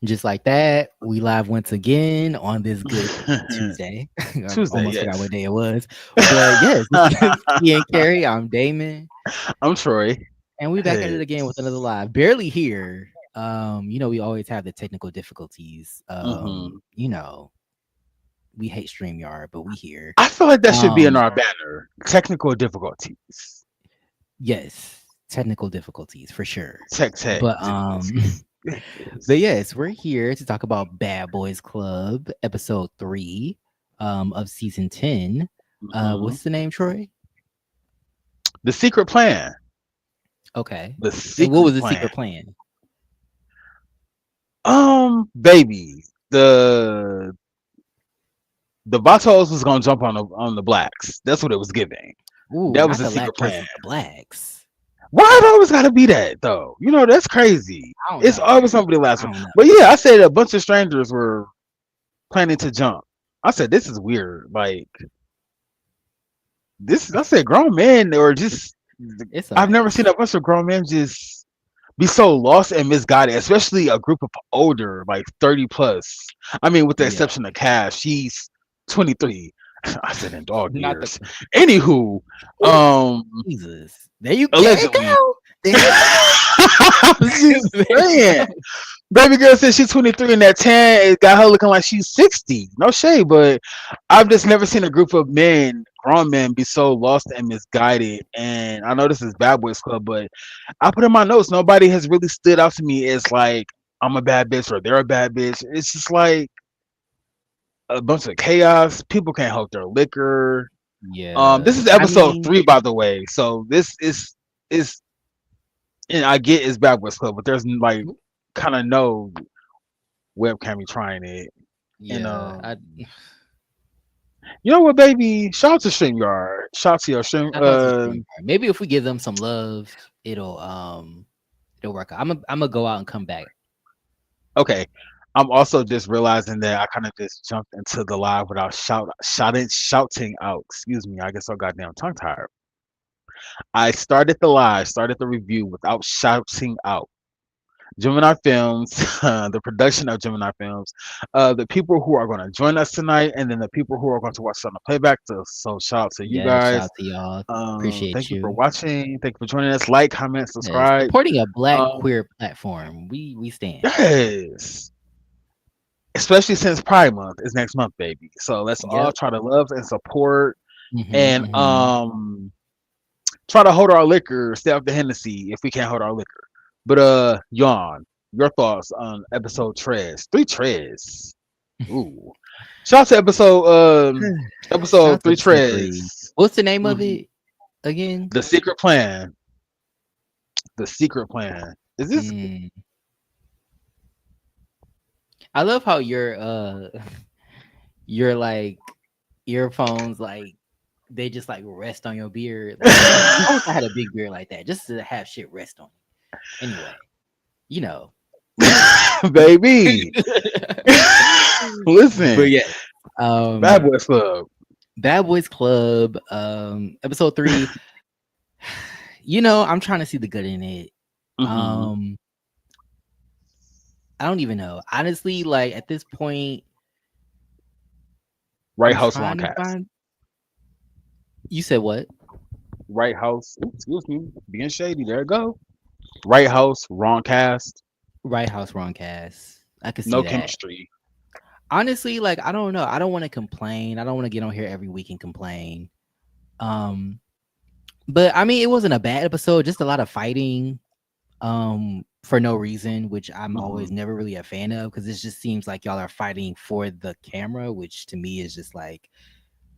Just like that, we live once again on this good Tuesday. I Tuesday, almost forgot yes. what day it was. But yes, this is Key and Carrie. I'm Damon. I'm Troy. And we back at it again with another Yes. live. Barely here. We always have the technical difficulties. hmm We hate StreamYard, but we here. I feel like that should be in Um, our banner. Technical difficulties. yes, technical difficulties for sure. Tech But difficulties. but Yes. yes, we're here to talk about Bad Boys Club, episode 3 of season 10. hmm What's the name, Troy? The secret plan. Okay. The And what was secret the plan. secret plan? Baby, the Vatos was gonna jump on the blacks. That's what it was giving. Ooh, That was not the the secret black plan. versus the blacks. Why it always gotta be that though? That's crazy. I don't It's know. always somebody last I one. don't know. But yeah, I said a bunch of strangers were planning to jump. I said this is weird. Like this, I said grown men or just It's a I've never seen mess. a bunch of grown men just be so lost and misguided, especially a group of older, like 30 plus. I mean, with the Yeah. exception of Cash, she's 23. I said in dog Not the years. Anywho, Ooh, um, Jesus. There you allegedly. go. There you I'm just there you saying. go. Baby girl said she's 23 and that tan it got her looking like she's 60. No shade, but I've just never seen a group of men, grown men, be so lost and misguided. And I know this is Bad Boys Club, but I put in my notes, nobody has really stood out to me as like, I'm a bad bitch or they're a bad bitch. It's just like a bunch of chaos. People can't hold their liquor. This Yeah. is I episode mean, 3, by the way. So this is and I get it's Bad Boys Club, but there's like kind of no webcam trying it. And yeah. you know what, baby? Shout out to StreamYard. Shout out to your stream. Shout out to StreamYard. Maybe if we give them some love, it'll work out. I'm gonna go out and come back. Okay. I'm also just realizing that I kind of just jumped into the live without shouting out. Excuse me. I guess I'm goddamn tongue tired. I started the live, started the review without shouting out. Gemini Films, the production of Gemini Films, the people who are going to join us tonight, and then the people who are going to watch on the playback. So shout out to you Yeah, shout guys. out to y'all. Appreciate Thank you for you. watching. Thank you for joining us. Like, comment, Yeah, subscribe. supporting a black Um, queer platform. We stand. yes, especially since Pride Month is next month, baby. So let's all Yep. try to love and support, and Hmm. try to hold our liquor. Stay off the Hennessy if we can't hold our liquor. But Yawn, your thoughts on episode Trez? 3 Trez. Ooh. Shout out to Shout episode out to 3 episode 3. Trez. What's the name of Mhm. it again? The secret plan. The secret plan. Is this Mm. I love how your like earphones like they just like rest on your beard. Like I wish I had a big beard like that, just to have shit rest on it. Anyway, you know. baby? But Listen, yeah, Bad um, Boys Club. Bad Boys Club, episode 3. I'm trying to see the good in it. hmm Um, I don't even know. Honestly, like at this point, Right I'm house, wrong trying to cast. find. You said what? Right house. Oops, excuse me. Being shady. There it go. Right house, wrong cast. Right house, wrong cast. I could see No that. chemistry. Honestly, like I don't know. I don't want to complain. I don't want to get on here every week and complain. Um, but I mean, it wasn't a bad episode. Just a lot of fighting, for no reason, which I'm hmm always never really a fan of because it just seems like y'all are fighting for the camera, which to me is just like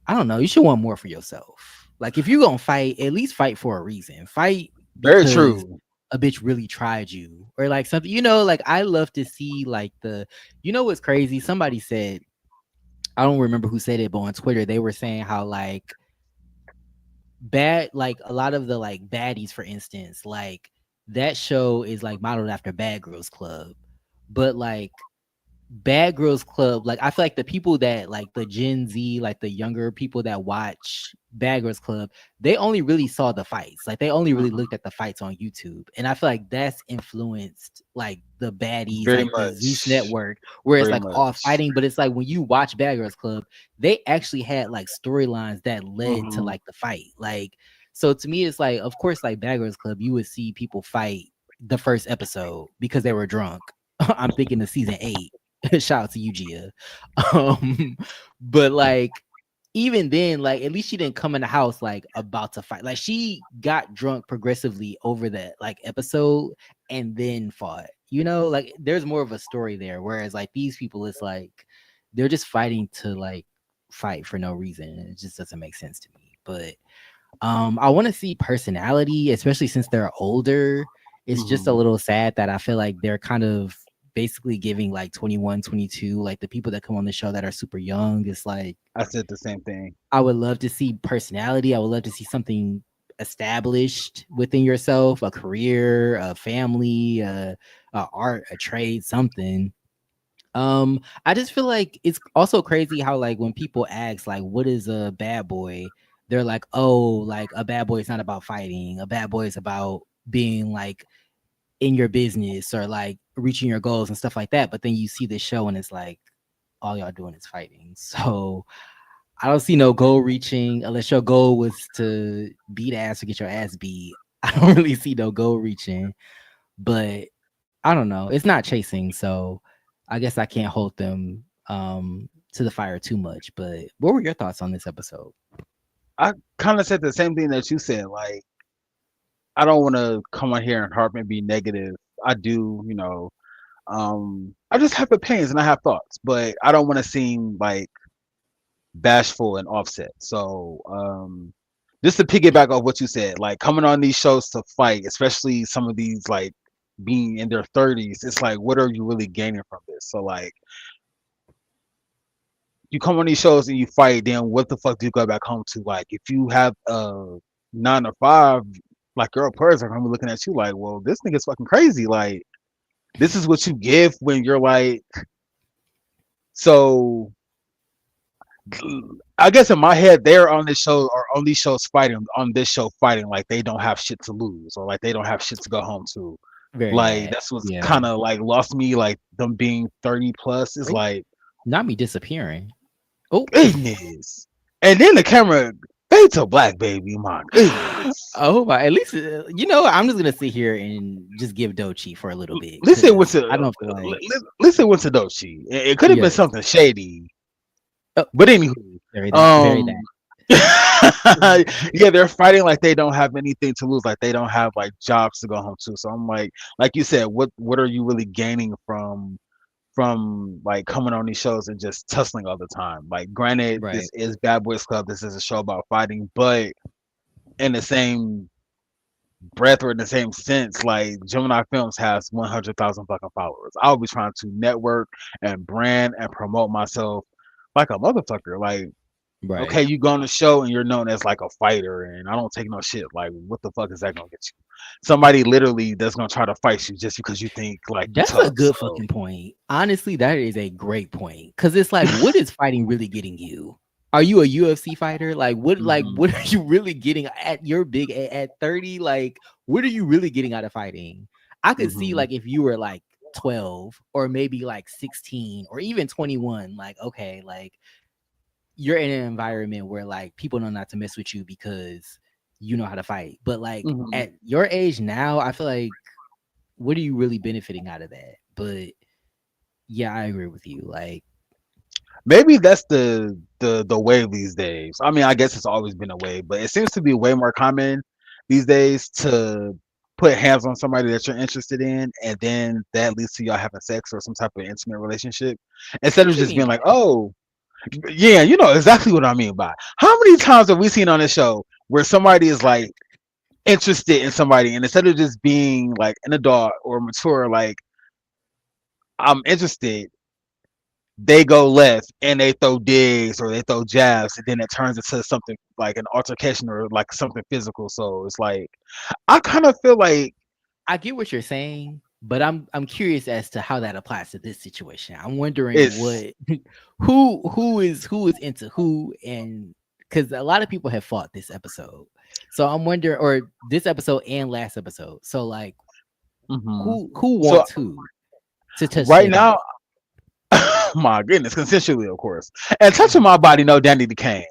I don't know. You should want more for yourself. Like if you're gonna fight, at least fight for a reason. Fight Very because true. a bitch really tried you, or like something. Like I love to see like the. What's crazy? Somebody said I don't remember who said it, but on Twitter they were saying how like bad, like a lot of the like baddies, for instance, like that show is like modeled after Bad Girls Club, but like Bad Girls Club, like I feel like the people that like the Gen Z, like the younger people that watch Bad Girls Club, they only really saw the fights. Like they only really Mhm. looked at the fights on YouTube. And I feel like that's influenced like the baddies, Very like the Zeus much. network, where it's Very like all much. fighting, but it's like when you watch Bad Girls Club, they actually had like storylines that led to Mhm. like the fight. Like so to me, it's like, of course, like Bad Girls Club, you would see people fight the first episode because they were drunk. I'm thinking of season 8. Shout out to you, Gia. Um, but like even then, like at least she didn't come in the house like about to fight. Like she got drunk progressively over that like episode and then fought. You know, like there's more of a story there. Whereas like these people, it's like they're just fighting to like fight for no reason. It just doesn't make sense to me. But I want to see personality, especially since they're older. It's just a Mhm. little sad that I feel like they're kind of basically giving like 21, 22, like the people that come on the show that are super young. It's like I said the same thing. I would love to see personality. I would love to see something established within yourself, a career, a family, a art, a trade, something. I just feel like it's also crazy how like when people ask like what is a bad boy, they're like, oh, like a bad boy is not about fighting. A bad boy is about being like in your business or like reaching your goals and stuff like that. But then you see this show and it's like all y'all doing is fighting. So I don't see no goal reaching unless your goal was to beat ass or get your ass beat. I don't really see no goal reaching, but I don't know. It's not chasing, so I guess I can't hold them to the fire too much. But what were your thoughts on this episode? I kind of said the same thing that you said. Like, I don't want to come on here and harp and be negative. I do, I just have opinions and I have thoughts, but I don't want to seem like bashful and offset. So, just to piggyback off what you said, like coming on these shows to fight, especially some of these like being in their 30s, it's like, what are you really gaining from this? So, like, you come on these shows and you fight, then what the fuck do you go back home to? Like, if you have a 9 to 5, like girl players are gonna be looking at you like, well, this nigga's fucking crazy. Like, this is what you give when you're like, so I guess in my head, they're on this show or on these shows fighting on this show fighting like they don't have shit to lose or like they don't have shit to go home to. Very Like that. that's what's Yeah. kind of like lost me. Like them being 30 plus is Right? like Not me disappearing. Oh. goodness. And then the camera fade to black, baby. My goodness. Oh my, at least you know I'm just gonna sit here and just give Dochi for a little bit Listen went because I to don't feel like listen went to Dochi. It could have been yes. something shady, Oh, but anywho, very that, very um, that. yeah, they're fighting like they don't have anything to lose, like they don't have like jobs to go home to. So I'm like you said, what are you really gaining from like coming on these shows and just tussling all the time? Like, granted, Right. this is Bad Boys Club, this is a show about fighting, but in the same breath or in the same sense, like Gemini Films has 100,000 fucking followers. I'll be trying to network and brand and promote myself like a motherfucker. Like, Right. okay, you go on the show and you're known as like a fighter, and I don't take no shit. Like, what the fuck is that gonna get you? Somebody literally that's gonna try to fight you just because you think like you That's a tough. good So, fucking point. Honestly, that is a great point. Cause it's like, what is fighting really getting you? Are you a UFC fighter? Like hmm what are you really getting at your big at 30? Like, what are you really getting out of fighting? I could see hmm like if you were like 12 or maybe like 16 or even 21, like okay, like you're in an environment where like people know not to mess with you because you know how to fight. But like hmm at your age now, I feel like what are you really benefiting out of that? But yeah, I agree with you. Like, maybe that's the wave these days. I mean, I guess it's always been a wave, but it seems to be way more common these days to put hands on somebody that you're interested in, and then that leads to y'all having sex or some type of intimate relationship, instead of what you just mean being by like, that? oh, yeah, you know exactly what I mean by. How many times have we seen on this show where somebody is like interested in somebody, and instead of just being like an adult or mature, like I'm interested, they go left and they throw digs or they throw jabs, and then it turns into something like an altercation or like something physical. So it's like I kind of feel like I get what you're saying, but I'm curious as to how that applies to this situation. I'm wondering It's what who is into who, and because a lot of people have fought this episode, so I'm wondering, or this episode and last episode. So like, mhm. who So wants who to touch right their body? now, my goodness, consensually, of course, and touching Mhm. my body, no Danny DeCane.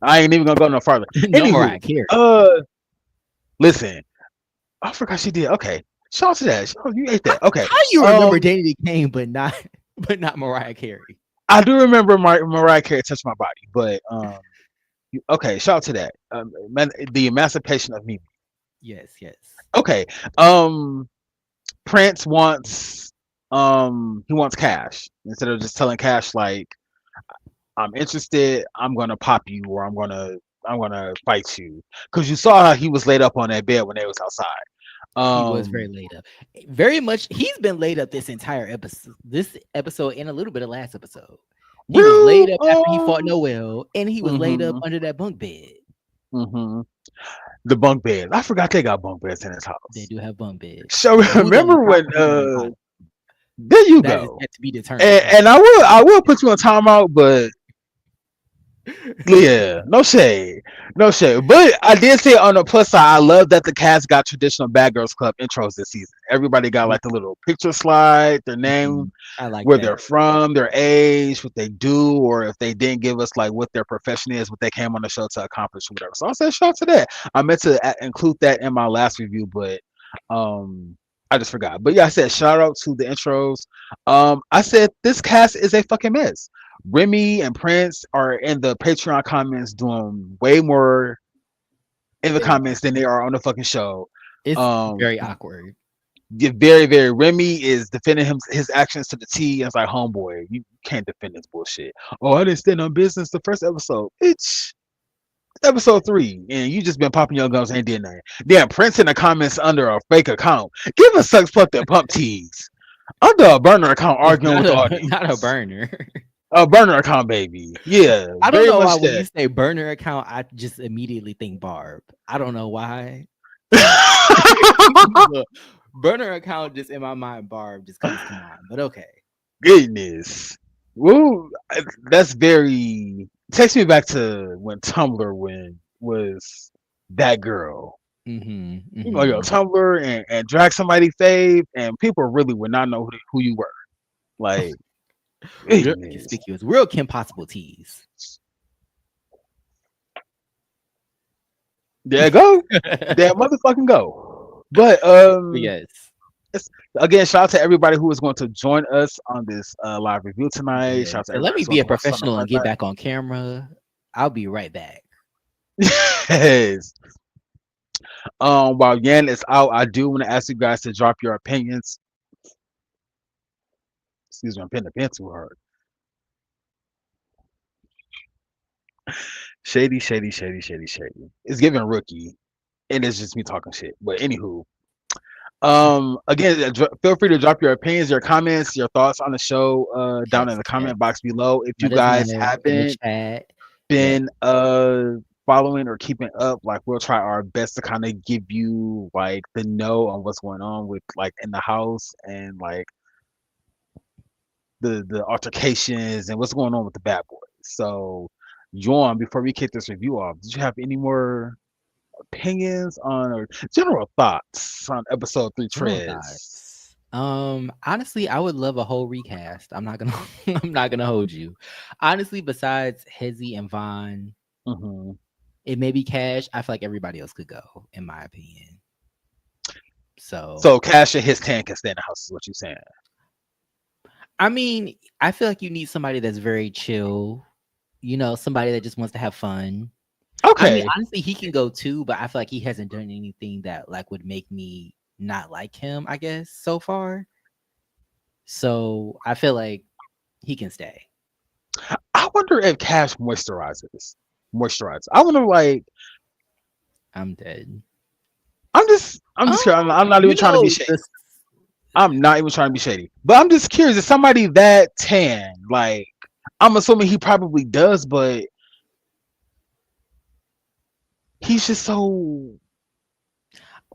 I ain't even gonna go no farther. No Anywho, Mariah Carey. listen, I forgot she did. Okay, shout out to that. Oh, you ate How, that. Okay, how you remember um, Danny Kane but not but not Mariah Carey? I do remember Mariah Carey touched my body, but okay, shout out to that. The Emancipation of Me. Yes, yes. Okay, um, Prince wants he wants Cash instead of just telling Cash like I'm interested, I'm gonna pop you or I'm gonna fight you because you saw how he was laid up on that bed when they was outside. He was very Um, laid up. Very much he's been laid up this episode and a little bit of last episode. He was laid real up after he fought Noel, and he was laid up mhm under that bunk bed. mhm the bunk beds. I forgot they got bunk beds in his They house. do have bunk beds. So Who's on the remember top when or who's on the bottom? there you That is go. yet to be And, determined. and I will put you on timeout, but yeah, no shade, no shade. But I did say on the plus side, I love that the cast got traditional Bad Girls Club intros this season. Everybody got like the little picture slide, their name, Mhm. I like where they're that. from, their age, what they do, or if they didn't give us like what their profession is, what they came on the show to accomplish, or whatever. So I said shout out to that. I meant to include that in my last review, but um, I just forgot. But yeah, I said shout out to the intros. I said this cast is a fucking mess. Remy and Prince are in the Patreon comments doing way more in the They are. comments than they are on the fucking show. It's Um, very awkward. very, very. Remy is defending his actions to the T. And it's like, homeboy, you can't defend this bullshit. Oh, I didn't stand on business the first episode. It's episode 3, and you just been popping your gums and ain't did nothing. Then Prince in the comments under a fake account. Give us sucks plucked and pump tees. Under a burner account It's arguing with the not a audience. burner. A burner account, baby. Yeah, I don't very know why much when that. you say burner account, I just immediately think Barb. I don't know why. But burner account just in my mind, Barb just comes to mind. But okay. Goodness. Woo, that's very takes me back to when Tumblr when was that girl. Mm-hmm. You know, yo, Mm-hmm. Tumblr and drag somebody fave and people really would not know who you were. Like, Real goodness. conspicuous. Real Kim Possible tease. There go. There motherfucking go. But Yes. again, shout out to everybody who is going to join us on this live review tonight. Shout Yes. out to And let everybody me who's going be to a watch us on the professional and get playback. back on camera. I'll be right back. Yes. While Yan is out, I do want to ask you guys to drop your opinions. Excuse me, I'm pinning the pen too hard. Shady, shady, shady, shady, shady. It's giving rookie, and it's just me talking shit. But anywho, again, feel free to drop your opinions, your comments, your thoughts on the show down in Yes. the Yes. comment box below. If you Let us guys know in the haven't chat. Yes. been following or keeping up, like we'll try our best to kind of give you like the know on what's going on with like in the house and like the altercations and what's going on with the bad boys. So, John, before we kick this review off, did you have any more opinions on or general thoughts on episode 3 General Trez? thoughts. Honestly, I would love a whole recast. I'm not gonna I'm not gonna hold you. Honestly, besides Hezzy and Vaughn, Hmm. it may be Cash. I feel like everybody else could go, in my opinion. So So Cash and his tank can stay in the house is what you're saying. I mean, I feel like you need somebody that's very chill, somebody that just wants to have fun. I mean, Okay. honestly, he can go too, but I feel like he hasn't done anything that like would make me not like him, I guess, so far. So I feel like he can stay. I wonder if Cash moisturizes. Moisturize. I wonder like I'm dead. I'm just curious. I'm not You even trying to be know, shady. I'm not even trying to be shady. But I'm just curious, is somebody that tan? Like I'm assuming he probably does, but he's just so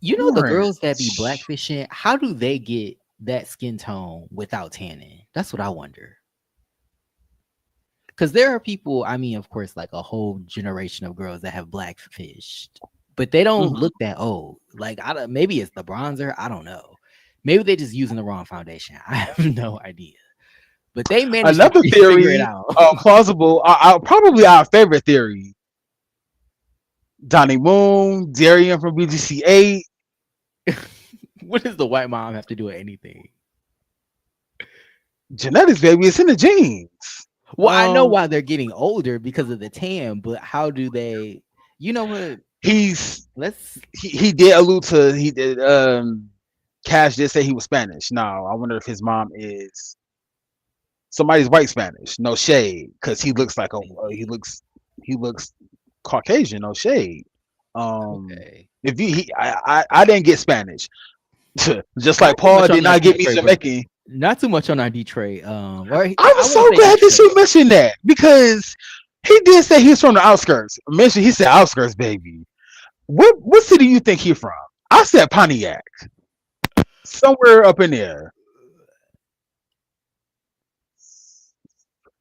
You know the girls that be Orange. blackfishing, how do they get that skin tone without tanning? That's what I wonder. Because there are people, I mean, of course, like a whole generation of girls that have blackfished, but they don't Mhm. look that old. Like, I don't, maybe it's the bronzer. I don't know. Maybe they're just using the wrong foundation. I have no idea. But they managed to Another figure it theory, out. plausible. Probably our favorite theory. Donnie Moon, Darian from BGC8. What does the white mom have to do with anything? Genetics, baby. It's in the genes. Well, I know Um, why they're getting older because of the tan, but how do they? You know what? he's Let's. he did allude to he did Cash did say he was Spanish. Now I wonder if his mom is somebody's white Spanish. No shade, because he looks like a Maybe. he looks Caucasian. No shade. Okay. If I didn't get Spanish, just like Not too Paul much did on our not get me Detroit brother. Jamaican. Not too much on our Detroit. Or I I was wouldn't so say glad that Detroit. you mentioned that because he did say he's from the outskirts. Mention he said outskirts, baby. What city you think he from? I said Pontiac, somewhere up in there.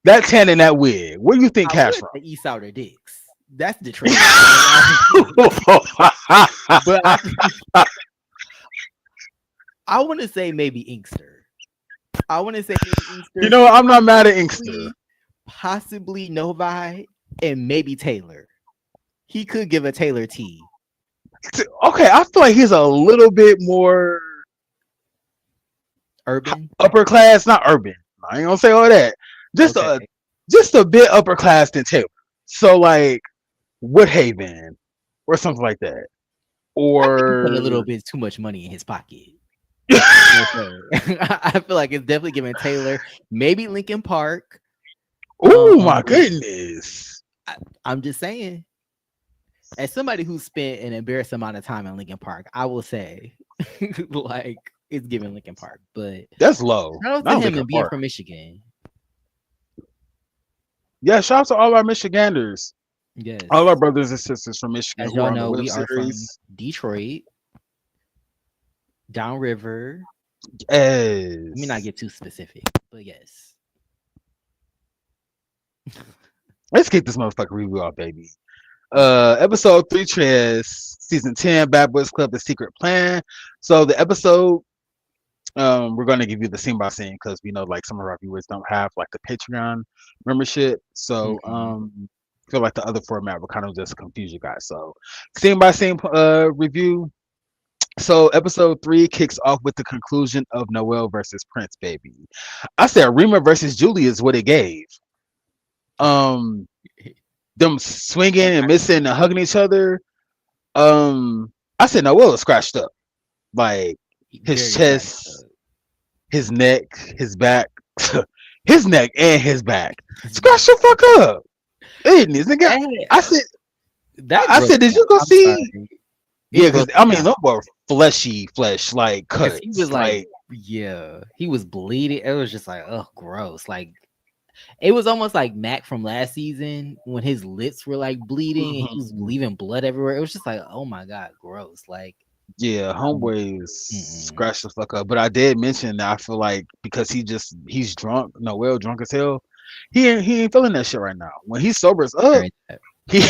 That tan and that wig. Where do you think I Cash would from? say East Outer Dicks. That's Detroit. But but I want to say maybe Inkster. I want to say maybe You Inkster, know, I'm not mad at Inkster. possibly Novi, and maybe Taylor. He could give a Taylor T. Okay, I feel like he's a little bit more Urban. upper class, not urban. I ain't gonna say all that. Just a Okay. just a bit upper class than Taylor. So like Woodhaven or something like that. I think he put a little Or bit too much money in his pocket. Okay. I feel like it's definitely giving Taylor, maybe Lincoln Park. oh my But goodness. I'm just saying, as somebody who spent an embarrassing amount of time in Lincoln Park, I will say, like, it's giving Lincoln Park. But That's low. shout out to Not him Lincoln and being Park. from Michigan. Yeah, shout out to all our Michiganders. All our Yes. brothers and sisters from Michigan As who are y'all on the know, web we are from series. Detroit, downriver. Let me not Yes. get too specific, but yes. Let's kick this motherfucker review off, baby. Episode 3 Trez, season 10, Bad Boys Club, The Secret Plan. So the episode, we're gonna give you the scene by scene because we know like some of our viewers don't have like the Patreon membership. So Mhm. I feel like the other format will kind of just confuse you guys. So scene by scene review. So episode 3 kicks off with the conclusion of Noel versus Prince, baby. I said Rima versus Julie is what it gave. Um, them swinging and missing and hugging each other. I said Noel is scratched up, like his Very scratched chest, up. his neck, his back, his neck and his back. Scratch the fuck up. Goodness, nigga. That I said, that I grossed said, did me you out. go I'm see? sorry. It Yeah, because grossed I me mean, out those were fleshy flesh, like because he was cuts, like, like. yeah, he was bleeding. It was just like, oh, gross. Like it was almost like Mac from last season when his lips were like bleeding and he was Mhm. leaving blood everywhere. It was just like, oh my god, gross. Like, Yeah, mm, homeboys mm-mm. scratched the fuck up. But I did mention that I feel like because he's drunk, Noel drunk as hell. He ain't feeling that shit right now. When he sobers up, Heard that. he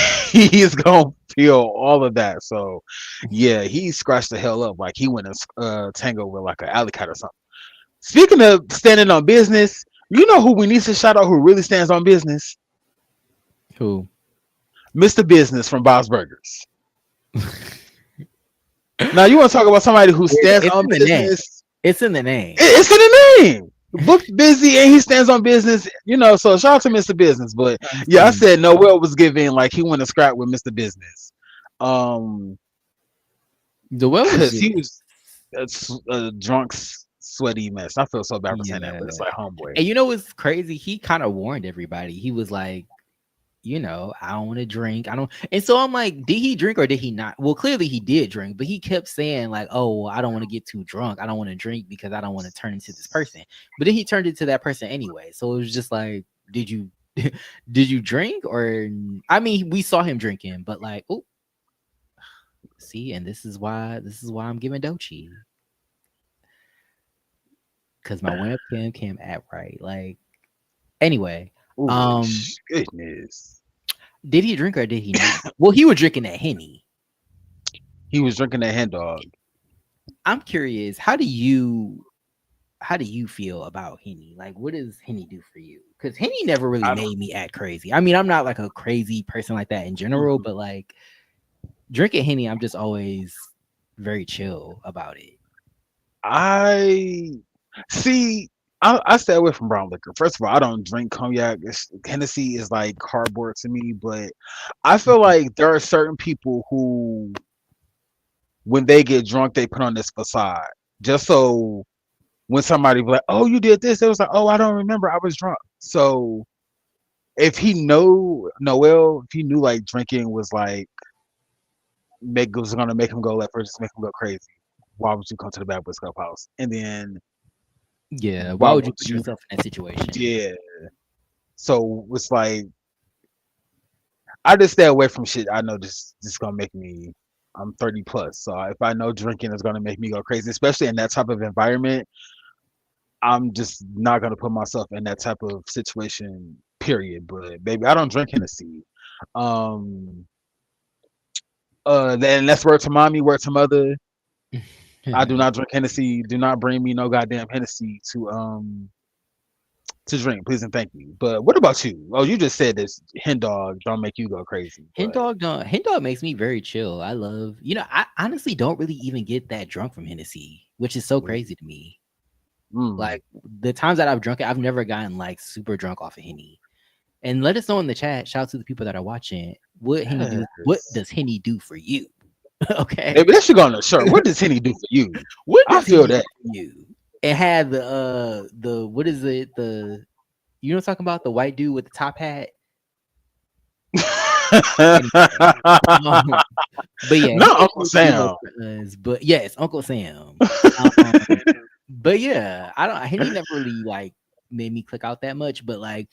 he is gonna feel all of that. So yeah, he scratched the hell up like he went to tango with like an alley cat or something. Speaking of standing on business, you know who we need to shout out who really stands on business? Who? Mr. Business from Bob's Burgers. Now you want to talk about somebody who stands It's on in the name. business? It's in the name. It's in the name. Booked busy and he stands on business, so shout out to Mr. Business. But I'm yeah, I screaming. said Noel was giving like he went to scrap with Mr. Business. Um, The well was because just he was a drunk, sweaty mess. I feel so bad for saying that, yeah. but it's like homeboy. And you know what's crazy? He kind of warned everybody. He was like, I don't want to drink. I don't. And so I'm like, did he drink or did he not? Well, clearly he did drink, but he kept saying like, oh, well, I don't want to get too drunk. I don't want to drink because I don't want to turn into this person. But then he turned into that person anyway. So it was just like, did you did you drink or I mean, we saw him drinking, but like, oh, See, and this is why I'm giving Dochi because my webcam can't act right. Like anyway, Ooh, um, goodness. did he drink or did he not? Well, he was drinking that henny. He was drinking that hen dog. I'm curious, how do you feel about henny? Like, what does henny do for you? Because henny never really I don't. made me act crazy. I mean, I'm not like a crazy person like that in general, Mhm. but like drinking henny, I'm just always very chill about it. I see. I stay away from brown liquor. First of all, I don't drink cognac. Hennessy is like cardboard to me. But I feel Mhm. like there are certain people who, when they get drunk, they put on this facade just so when somebody be like, "Oh, you did this," it was like, "Oh, I don't remember. I was drunk." So if he know Noel, if he knew like drinking was like make was gonna make him go left or just make him go crazy, why would you come to the Bad Boys Club house? And then Yeah, why why would you would put you? yourself in that situation? Yeah. So it's like I just stay away from shit. I know this gonna make me. I'm 30 plus, so if I know drinking is gonna make me go crazy, especially in that type of environment, I'm just not gonna put myself in that type of situation. Period. But baby, I don't drink Hennessy. Um. Then that's word to mommy, word to mother. I do not drink Hennessy. Do not bring me no goddamn Hennessy to drink, please and thank you. But what about you? Oh, you just said this hen dog don't make you go crazy, but Hen dog makes me very chill. I love, I honestly don't really even get that drunk from Hennessy, which is so ooh, crazy to me. mm. Like the times that I've drunk it, I've never gotten like super drunk off of Henny. And let us know in the chat. Shout out to the people that are watching. What Henny do? What Yes. does Henny do for you? Okay. Maybe that should go on the shirt. What does Henny do for you? What I does feel Henny that. do for you? It had the what is it? The you know what I'm talking about? The white dude with the top hat. Anyway. Um, but yeah, Not Henny Uncle makes me go Sam. but yes, Uncle Sam. Um, but yeah, I don't Henny never really like made me click out that much, but like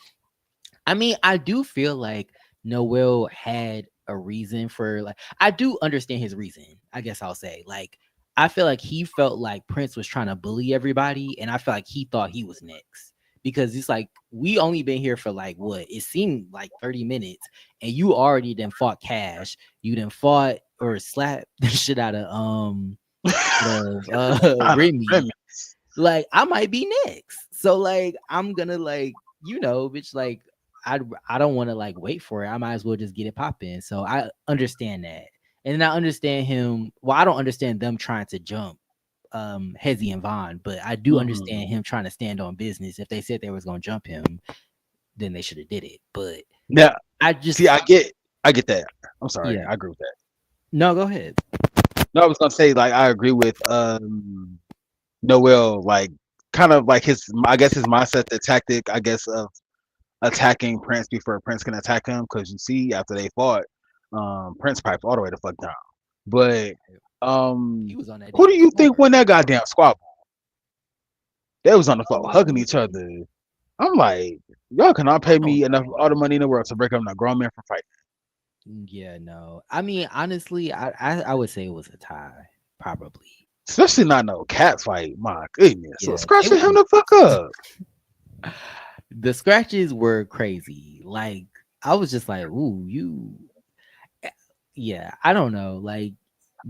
I mean, I do feel like Noel had a reason for like I do understand his reason. I guess I'll say like I feel like he felt like Prince was trying to bully everybody, and I feel like he thought he was next because it's like we only been here for like what it seemed like 30 minutes, and you already then fought Cash, you then fought or slapped the shit out of I don't Remy. Remy. Like I might be next. So like I'm gonna like, bitch, like I I don't want to like wait for it. I might as well just get it popping. So I understand that. And then I understand him. Well, I don't understand them trying to jump Hezzy and Vaughn, but I do understand Mhm. him trying to stand on business. If they said they was gonna jump him, then they should have did it. But Now, I see, just I get that. I'm sorry, yeah. I agree with that. No, go ahead. No, I was gonna say like I agree with Noel, like kind of like his, I guess his mindset, the tactic, I guess, of attacking Prince before Prince can attack him. Because you see, after they fought, Prince piped all the way the fuck down. But He was on that who do damn you think floor. won that goddamn squabble? They was on the floor hugging each Um, other. I'm like, y'all cannot I pay don't me enough all the know. money in the world to break up a grown man for fighting. Yeah, no. I mean, honestly, I would say it was a tie, probably. Especially not no cat fight. My goodness. So Yeah, it scratching him was. the fuck up. The scratches were crazy. Like I was just like, "Ooh, you." Yeah, I don't know. Like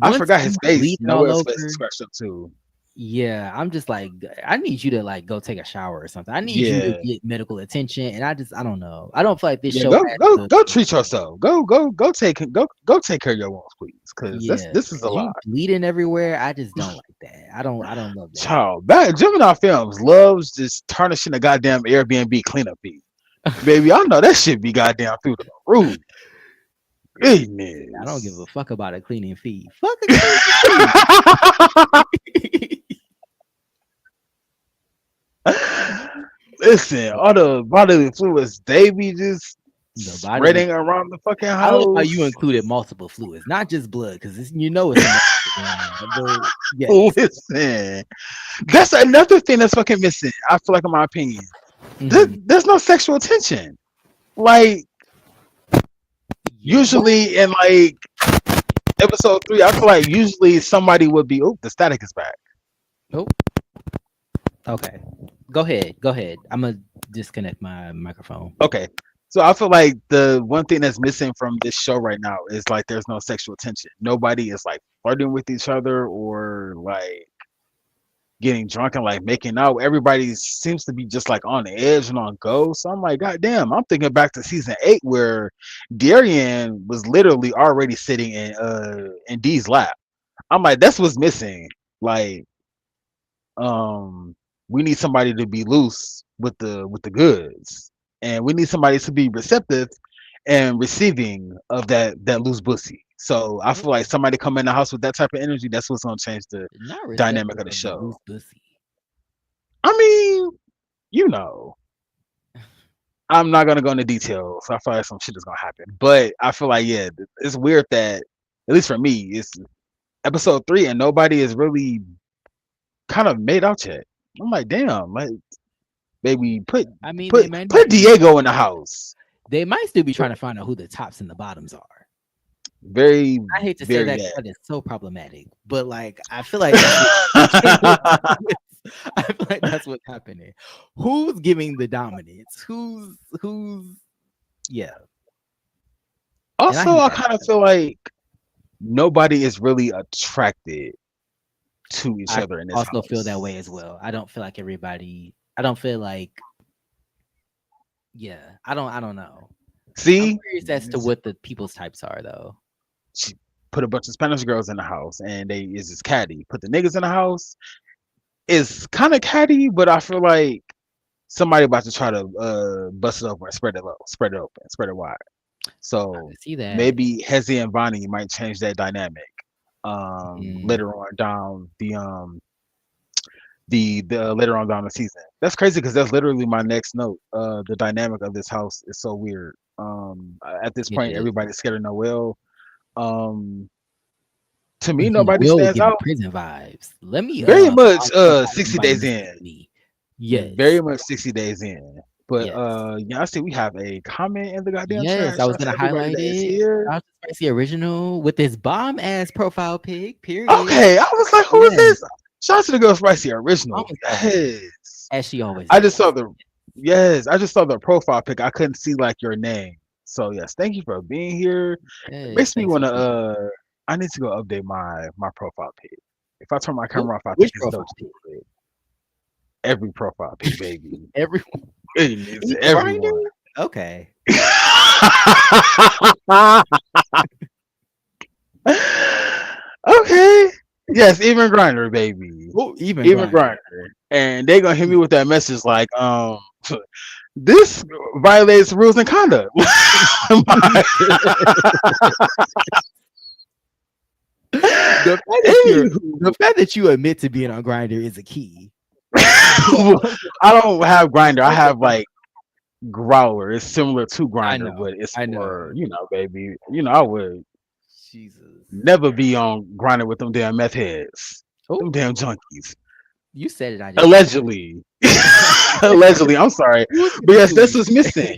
I once forgot his you face. bleeding all Noel's face is over, scratched up too. yeah, I'm just like, I need you to like go take a shower or something. I need you to Yeah. get medical attention, and I don't know. I don't feel like this Yeah, show has the. go treat yourself. Go take care of your wounds, please. Cause Yeah, this is a because lot. you bleeding everywhere. I just don't like that. I don't love Child, that Gemini Films loves just tarnishing the goddamn Airbnb cleanup fee. that. Baby, I know that shit be goddamn through the roof. I don't give a Goodness. fuck about a cleaning fee. Fuck a cleaning fee. Listen, all the bodily fluids they be just The bodily spreading around the fucking I love how you house. included multiple fluids, not just blood, because it's a mixture going on. But yes, Listen, that's another thing that's fucking missing. I feel like, in my opinion, hmm there's no sexual tension. Like yeah. What? usually, in like episode 3, I feel like usually somebody would be. Oh, the static is back. Oh, okay. Go ahead. Go ahead. I'm gonna disconnect my microphone. Okay. So I feel like the one thing that's missing from this show right now is like there's no sexual tension. Nobody is like flirting with each other or like getting drunk and like making out. Everybody seems to be just like on the edge and on go. So I'm like, God damn, I'm thinking back to season 8 where Darian was literally already sitting in Dee's lap. I'm like, that's what's missing. Like, um, we need somebody to be loose with the goods. And we need somebody to be receptive and receiving of that loose pussy. So I feel like somebody come in the house with that type of energy, that's what's gonna change the Not dynamic receptive of the of the show. loose pussy. I mean, you know, I'm not gonna go into details. I feel like some shit is gonna happen, but I feel like yeah, it's weird that at least for me, it's episode 3 and nobody is really kind of made out yet. I'm like, damn, like baby, I mean, they put might put be. Diego in the house. They might still be trying to find out who the tops and the bottoms are. Very, I hate to say very that bad. 'cause that is so problematic, but like I feel like that's what I feel like that's what's happening. Who's giving the dominance? Who's yeah. And I Also, hate I that. kind of feel like nobody is really attracted to each I other in this also feel that way as house. well. I don't feel like everybody. I don't feel like yeah. I don't know. I'm See, curious as to what the people's types are though. she put a bunch of Spanish girls in the house, and they is just catty. Put the niggas in the house is kind of catty, but I feel like somebody about to try to bust it open, spread it low, spread it open, spread it wide. I So can see that. maybe Hezi and Bonnie might change that dynamic Mm, later on down the later on down the season. That's crazy because that's literally my next note. The dynamic of this house is so weird. At this it point, is. everybody's scared of Noel. Um, to me, nobody Noelle was stands giving out. prison vibes. Let me Very much pause before 60 somebody days in. mistakes me. Yes. Very much 60 days in. But Yes. yeah, I see we have a comment in the goddamn chat. Yes, I Shout was out to gonna everybody highlight that is it. here. Shout out to Spicy Original with this bomb ass profile pic. Period. Okay, I was like, who is Yes. this? Shout out to the Girl Spicy I'm original. sorry. Yes. As she always I just saw does. the yes, I just saw the profile pic. I couldn't see like your name. So yes, thank you for being here. It Yes. makes me Thanks for wanna being. I need to go update my profile pic. If I turn my Who? camera off, I think Which it's profile still pic? stupid. Every profile pic, baby. Everyone. It needs Even Grinder? everyone. Okay. Okay. Yes, even Grinder, baby. Oh, even Even Grinder. Grinder. And they gonna hit me with that message like, this violates rules and conduct. The fact that you're Anywho, the fact that you admit to being on Grinder is a key. I don't have Grinder. I have like Growler. It's similar to I Grinder, know. but it's I for know. baby. I would Jesus. never be on Grinder with them damn meth heads, Oh, them damn junkies. you said it. I didn't say Allegedly, allegedly. I'm sorry, it. Who's but giving yes, you this was missing.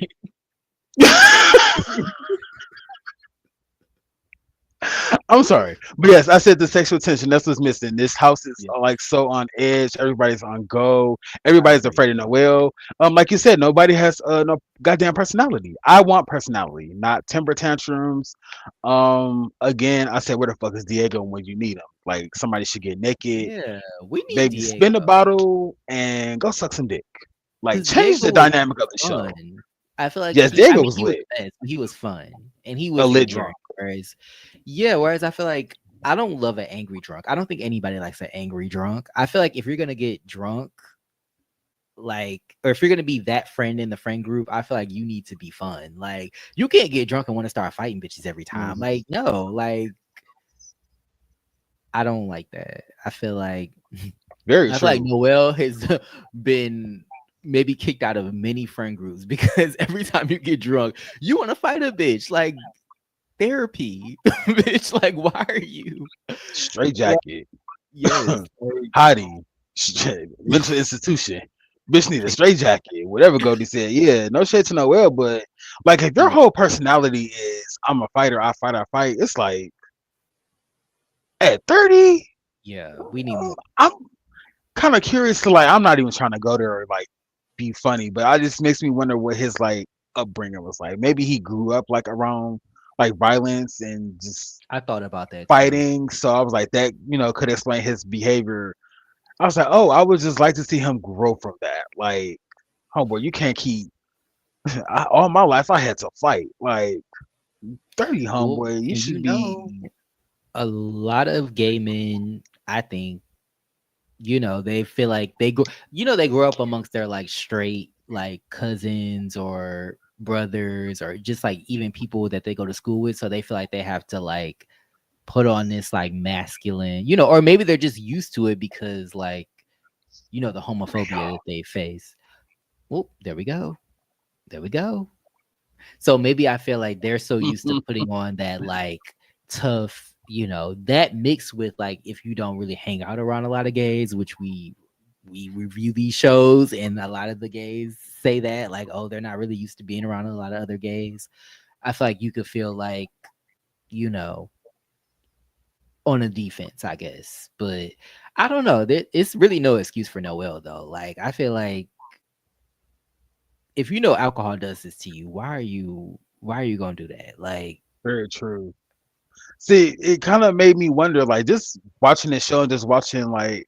I'm sorry, but yes, I said the sexual tension. That's what's missing. This house is Yeah, like so on edge. Everybody's on go. I Everybody's agree. afraid of Noel. Like you said, nobody has no goddamn personality. I want personality, not temper tantrums. Again, I said, where the fuck is Diego when you need him? Like somebody should get naked, Yeah, we need baby, Diego spin a bottle and go suck some dick. Like because change Diego the was dynamic of the show. fun. I feel like Yes, he. I Diego mean, was he was lit, fast, but he was fun and he a was lit endearing. drunk. Whereas, yeah, whereas I feel like I don't love an angry drunk. I don't think anybody likes an angry drunk. I feel like if you're gonna get drunk, like, or if you're gonna be that friend in the friend group, I feel like you need to be fun. Like, you can't get drunk and want to start fighting bitches every time. Mhm. Like, no, like I don't like that. Very I feel like true. Noel has been maybe kicked out of many friend groups because every time you get drunk, you want to fight a bitch. Like therapy, bitch. Like, why are you? Straight Like, jacket. yes, like, Hottie, shit, mental institution. Bitch need a straight jacket. Whatever Goldie said. Yeah, no shade to Noel, but like if your yeah, whole personality is I'm a fighter, I fight, it's like At 30, Yeah, we need more. I'm kind of curious to like. I'm not even trying to go there or like be funny, but I just makes me wonder what his like upbringing was like. Maybe he grew up like around like violence and just I thought about that too. fighting. So I was like, that could explain his behavior. I was like, oh, I would just like to see him grow from that. Like, homeboy, you can't keep. All my life I had to fight. Like 30, Well, homeboy, you and should be. a lot of gay men, I think, they feel like they grow up amongst their like straight like cousins or brothers or just like even people that they go to school with. So they feel like they have to like put on this like masculine, or maybe they're just used to it because like, the homophobia that they face. Well, there we go. There we go. So maybe I feel like they're so used to putting on that like tough, that mixed with like if you don't really hang out around a lot of gays, which we review these shows and a lot of the gays say that like, oh, they're not really used to being around a lot of other gays. I feel like you could feel like, you know, on a defense, I guess. But I don't know. It's really no excuse for Noel though. Like I feel like if you know alcohol does this to you, why are you gonna do that? Like, Very true. See, it kind of made me wonder, like, just watching the show and just watching like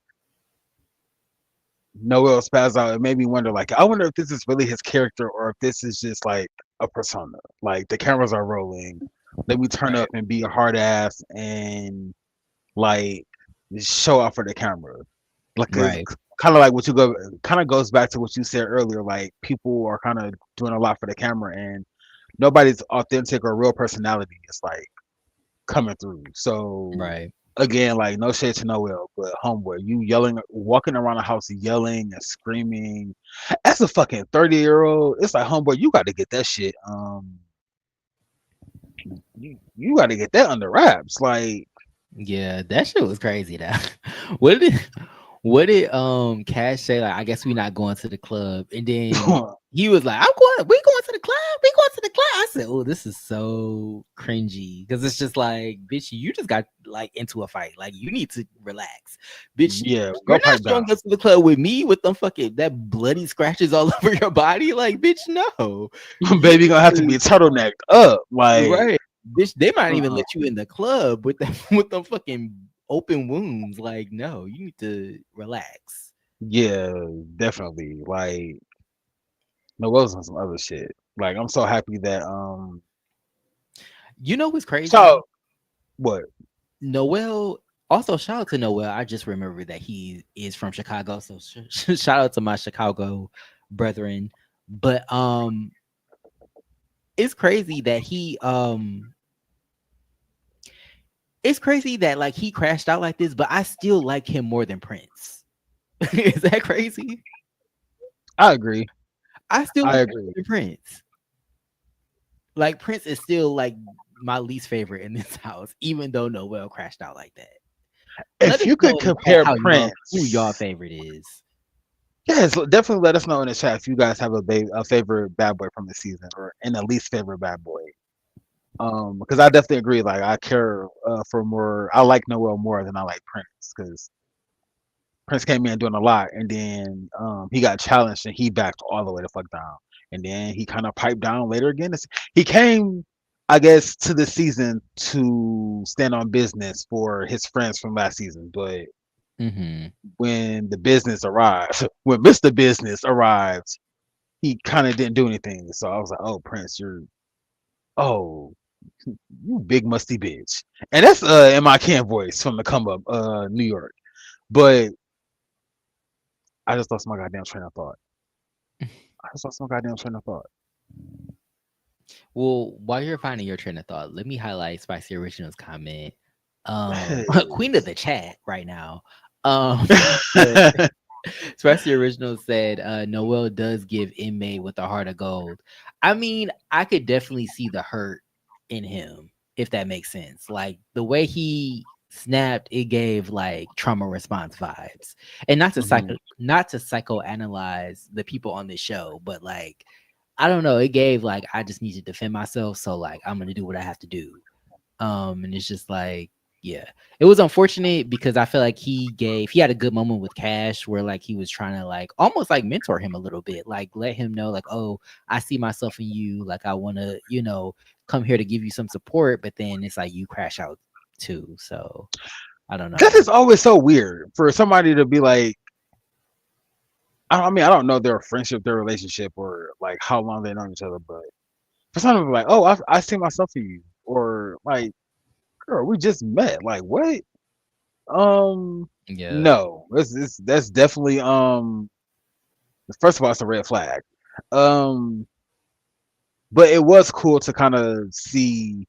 Noel spaz out. It made me wonder, like, I wonder if this is really his character or if this is just like a persona. Like the cameras are rolling, let me turn right, up and be a hard ass and like show off for the camera. Like it's right, kind of like what you go, kind of goes back to what you said earlier. Like people are kind of doing a lot for the camera and nobody's authentic or real personality is like coming through. So right. again, like no shade to Noel, but homeboy, you yelling, walking around the house yelling and screaming. As a fucking 30-year-old, it's like homeboy, you got to get that shit. You got to get that under wraps. Like, Yeah, that shit was crazy. That what did Cash say? Like, I guess we're not going to the club, and then he was like, "I'm going. We going to the club. We going to the club." I said, "Oh, this is so cringy," because it's just like, bitch, you just got like into a fight. Like, you need to relax, bitch. yeah, You're go not pipe showing down. us to the club with me with them fucking that bloody scratches all over your body. Like, bitch, no, you Baby gonna have to need be turtlenecked up. to Like, right, bitch. They might even uh, let you in the club with that with them fucking open wounds. Like, no, you need to relax. yeah, definitely. Like, Noel's on some other shit. Like, I'm so happy that You know what's crazy? so what? Noel. Also, shout out to Noel. I just remembered that he is from Chicago, so shout out to my Chicago brethren. But it's crazy that it's crazy that like he crashed out like this, but I still like him more than Prince. Is that crazy? I agree. I still I like him more agree. than Prince. Like Prince is still like my least favorite in this house, even though Noel crashed out like that. Let If us you know could in the chat compare how who your Prince, favorite is. yes, definitely let us know in the chat if you guys have a favorite bad boy from the season or in the least favorite bad boy. Because I definitely agree. Like I care for more. I like Noel more than I like Prince because Prince came in doing a lot, and then he got challenged and he backed all the way the fuck down, and then he kind of piped down later again. He came, I guess, to the season to stand on business for his friends from last season, but Hmm. when the business arrived, when Mr. Business arrived, he kind of didn't do anything. So I was like, oh, Prince, oh, you big musty bitch. And that's in my can voice from the come up, New York. But I just lost my goddamn train of thought. I just lost my goddamn train of thought. Well, while you're finding your train of thought, let me highlight Spicy Original's comment. Queen of the chat right now. Um, but Spicy Original said, Noel does give inmate with a heart of gold. I mean, I could definitely see the hurt in him, if that makes sense. Like the way he snapped, it gave like trauma response vibes. And Mhm. not to psychoanalyze the people on this show, but like I don't know, it gave like I just need to defend myself. So like I'm gonna do what I have to do. And it's just like Yeah. It was unfortunate because I feel like he had a good moment with Cash where like he was trying to like almost like mentor him a little bit, like let him know like, oh, I see myself in you. Like I want to, come here to give you some support, but then it's like you crash out too. So I don't That know. is always so weird for somebody to be like, I mean, I don't know their friendship, their relationship, or like how long they know each other, but for somebody to be like, oh, I see myself in you, or like, girl, we just met. Like, what? Um, Yeah. no, that's definitely first of all, it's a red flag. Um, but it was cool to kind of see.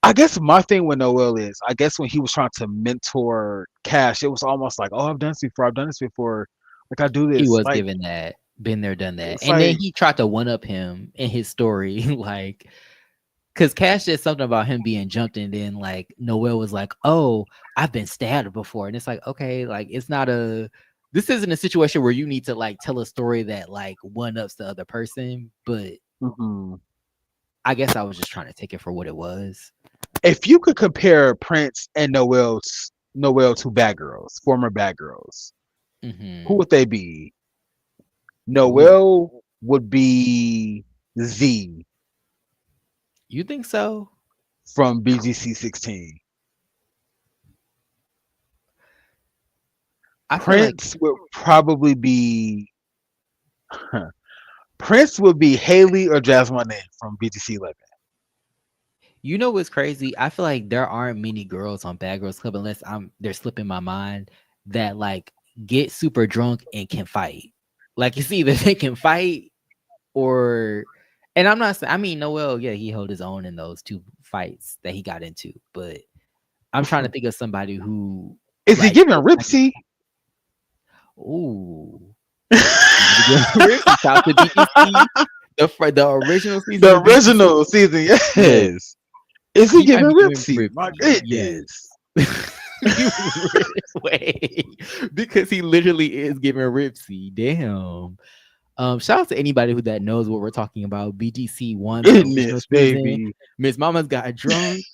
I guess my thing with Noel is, I guess when he was trying to mentor Cash, it was almost like, oh, I've done this before. I've done this before. Like I do He this. was Like given that, been there, done that. it's And then like, he tried to one up him in his story, like, because Cash said something about him being jumped, and then like Noel was like, "Oh, I've been stabbed before," and it's like, okay, like this isn't a situation where you need to like tell a story that like one ups the other person, but mhm. I guess I was just trying to take it for what it was. If you could compare Prince and Noel to bad girls, former bad girls, who Hmm. would they be? Ooh, Noel would be Z you think so? from BGC 16. I feel like Prince would probably be Prince would be Haley or Jasmine from BGC 11. what's crazy. I feel like there aren't many girls on Bad Girls Club unless they're slipping my mind that like get super drunk and can fight. Like it's either they can fight or and I'm not saying I mean Noel, yeah, he held his own in those two fights that he got into, but I'm trying to think of somebody who Is he like giving looks like Ripsy? ooh. Somebody give Ripsy. Shout out to BTC, the original season The of BTC. original season, Yes, yes. Is he he might giving be giving Ripsy? My Ripsy. Yes. goodness. You way because he literally is giving Ripsy. Damn. Shout out to anybody who that knows what we're talking about. BGC one, the original Goodness, season. baby. Miss Mama's got drunk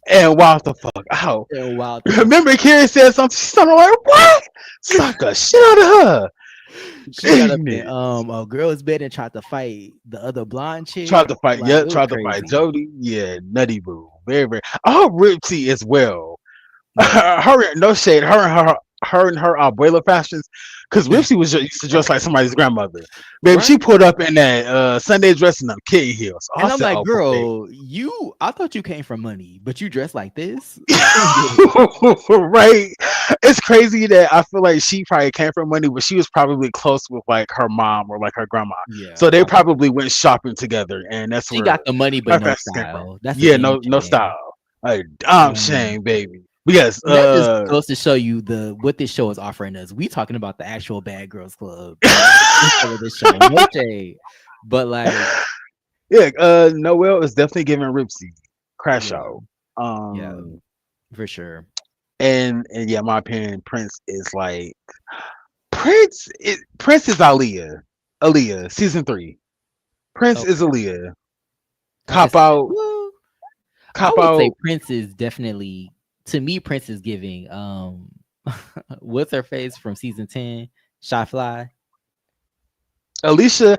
And wild the fuck out. and wild the fuck. Remember Carrie said something, she's something like, what? Suck the shit out of her. She got up in Goodness. a girl's bed and tried to fight the other blonde chick. Tried to fight, Like yeah, it was tried to fight crazy. Jody. Yeah, nutty boo. Very, very. I hope Ripsy as well. Yeah. No shade. Her and her abuela fashions, because Ripsy used to dress like somebody's grandmother. Baby, she Right. pulled up in that Sunday dress and them kitten heels. I And I'm said, like, oh boy. girl, I thought you came from money, but you dress like this. Right? It's crazy that I feel like she probably came from money, but she was probably close with like her mom or like her grandma. Yeah, So they probably. probably went shopping together, and that's She where got the money but her no fashion came from. style. That's a Yeah, damn no shame. style. Like, damn Um, shame, baby. Because and that just goes to show you the what this show is offering us. We talking about the actual Bad Girls Club instead of this show. No shade, but like, yeah, Noel is definitely giving Ripsy crash yeah, out. yeah, Um, for sure. and yeah, my opinion, Prince is like Prince is Aaliyah, season 3. Prince is Okay, Aaliyah. I can Cop see that. out, Well, I cop would say out. Prince is definitely to me. Prince is giving what's her face from season 10, Shy Fly. Alicia,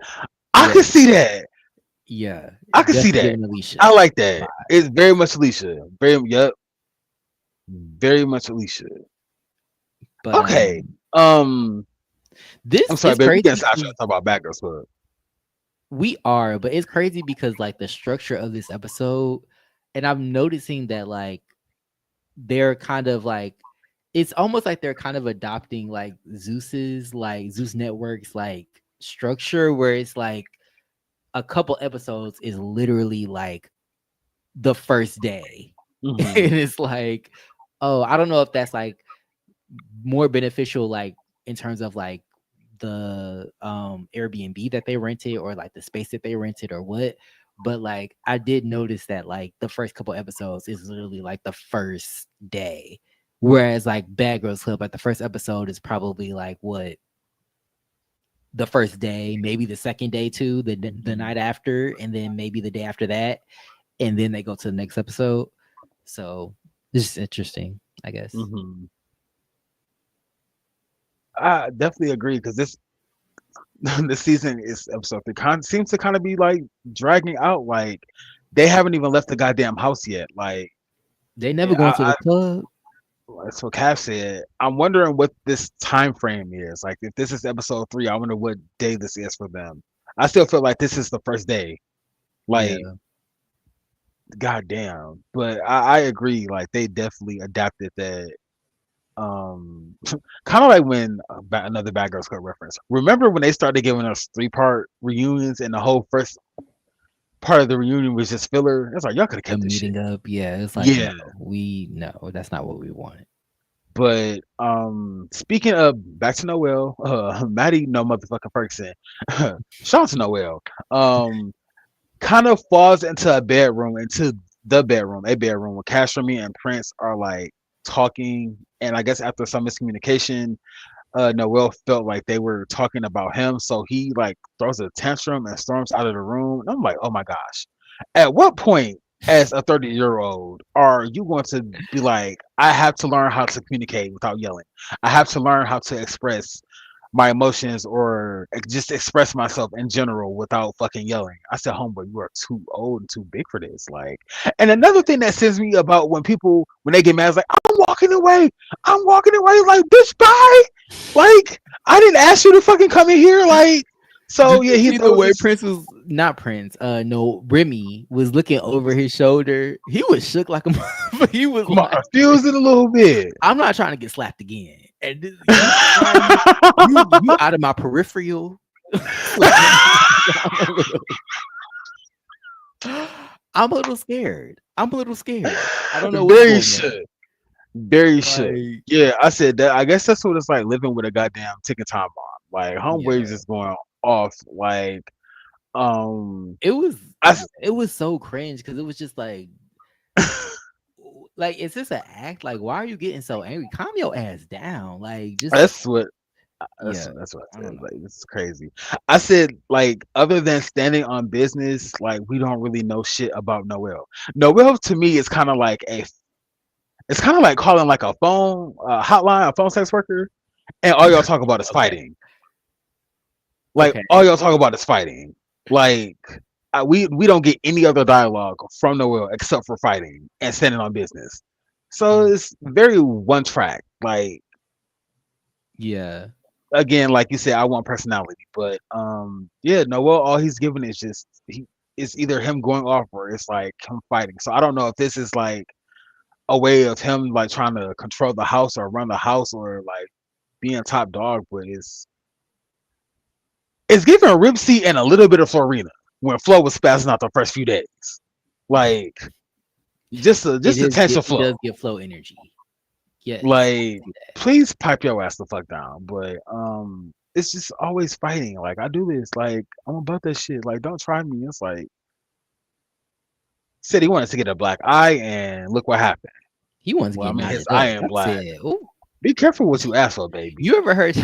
I Yeah, can see that. yeah, I can see definitely that. giving I Alicia like that. vibes. It's very much Alicia. Very yep, very much Alicia. But Okay. Um, I'm this sorry, is babe. We crazy getting sidetracked because talk about Batgirls Club. we are, but it's crazy because like the structure of this episode, and I'm noticing that like they're kind of like it's almost like they're kind of adopting like Zeus Network's like structure where it's like a couple episodes is literally like the first day. And Hmm. it's like, oh, I don't know if that's like more beneficial like in terms of like the Airbnb that they rented or like the space that they rented or what. But like I did notice that like the first couple episodes is literally like the first day. Whereas like Bad Girls Club, like the first episode is probably like what the first day, maybe the second day too, the Hmm. night after, and then maybe the day after that, and then they go to the next episode. So It's just interesting, I guess. Hmm. I definitely agree because this the season is episode 3 seems to kind of be like dragging out. Like they haven't even left the goddamn house yet. Like They never going to the club. that's what Cav said. I'm wondering what this time frame is. Like if this is episode 3, I wonder what day this is for them. I still feel like this is the first day. Like Yeah, goddamn. But I agree. Like they definitely adapted that. Um, kind of like when another Bad Girls Club reference. Remember when they started giving us 3-part reunions and the whole first part of the reunion was just filler? It's like y'all could have kept them this shit. meeting up. Yeah, it's like Yeah. no, we no, that's not what we want. But speaking of back to Noel, Maddie no motherfucking Ferguson. Shout out to Noel. Um kind of falls into a bedroom where Castromie and Prince are like talking, and I guess after some miscommunication, Noel felt like they were talking about him, so he like throws a tantrum and storms out of the room. And I'm like, oh my gosh, at what point, as a 30-year-old, are you going to be like, I have to learn how to communicate without yelling? I have to learn how to express my emotions or just express myself in general without fucking yelling. I said, homeboy, you are too old and too big for this. Like, and another thing that sends me about when they get mad is like, I'm walking away, like, bitch, bye. Like, I didn't ask you to fucking come in here. Like, so Did yeah, you he see the throws way this. Prince was not Prince? No, Remy was looking over his shoulder. He was shook like a motherfucker. He was I'm like, confused it a little bit. "I'm not trying to get slapped again." And you, son, you out of my peripheral. I'm a little, I'm a little scared. I'm a little scared. I don't know what's Very going on. should. Very should. Like, Yeah, I said that. I guess that's what it's like living with a goddamn ticking time bomb. Like, homeboy is yeah, just going off. Like, um, it was I s- it was so cringe because it was just like, is this an act? Like, why are you getting so angry? Calm your ass down. Like, just that's what yeah. that's what I I said. don't know. Like, this is crazy. I said, like, other than standing on business, like, we don't really know shit about Noel. Noel to me is kind of like it's kind of like calling like a phone hotline, a phone sex worker, and all y'all talk about is Okay. fighting. Like, Okay. all y'all talk about is fighting. Like, we don't get any other dialogue from Noel except for fighting and standing on business. So Mm, it's very one track. Like, yeah. again, like you said, I want personality, but yeah, Noel, all he's given is just it's either him going off or it's like him fighting. So I don't know if this is like a way of him like trying to control the house or run the house or like being top dog, but it's giving a Rip C and a little bit of Florina when Flo was spazzing out the first few days. Like It just is. attention It flow. does get flow energy. Yes. I Like see that. please pipe your ass the fuck down. But it's just always fighting. Like I do this. Like I'm about that shit. Like don't try me. It's like said he wanted to get a black eye and look what happened. He wants to Well, I get mean his knotted eye up. ain't I black. said, "Oh, Be careful what you ask for, baby. you ever heard?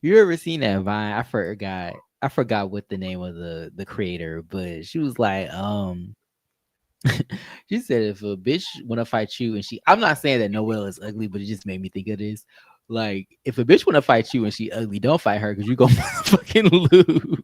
You ever seen that Vine? I forgot. I forgot what the name of the creator, but she was like, she said if a bitch want to fight you and she, I'm not saying that Noelle is ugly, but it just made me think of this. Like, if a bitch want to fight you and she ugly, don't fight her because you gonna fucking lose.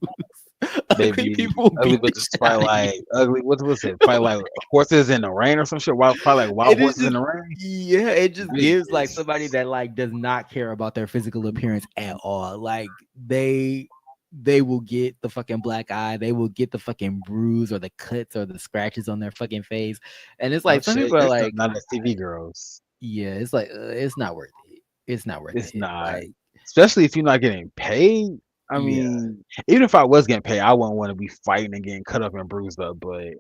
Ugly Baby, people ugly beat the bitches shit fight out of you. like ugly. What was it? Fight like horses in the rain or some shit. Wild fight like wild It is horses in just the rain. yeah, it just gives like Goodness, somebody that like does not care about their physical appearance at all. Like they will get the fucking black eye, they will get the fucking bruise or the cuts or the scratches on their fucking face. And it's no like some shade. people are This stuff like, not as TV girls. yeah, it's like it's not worth it. It's not worth It's it. not, Like, especially if you're not getting paid. I yeah, mean, even if I was getting paid, I wouldn't want to be fighting and getting cut up and bruised up. But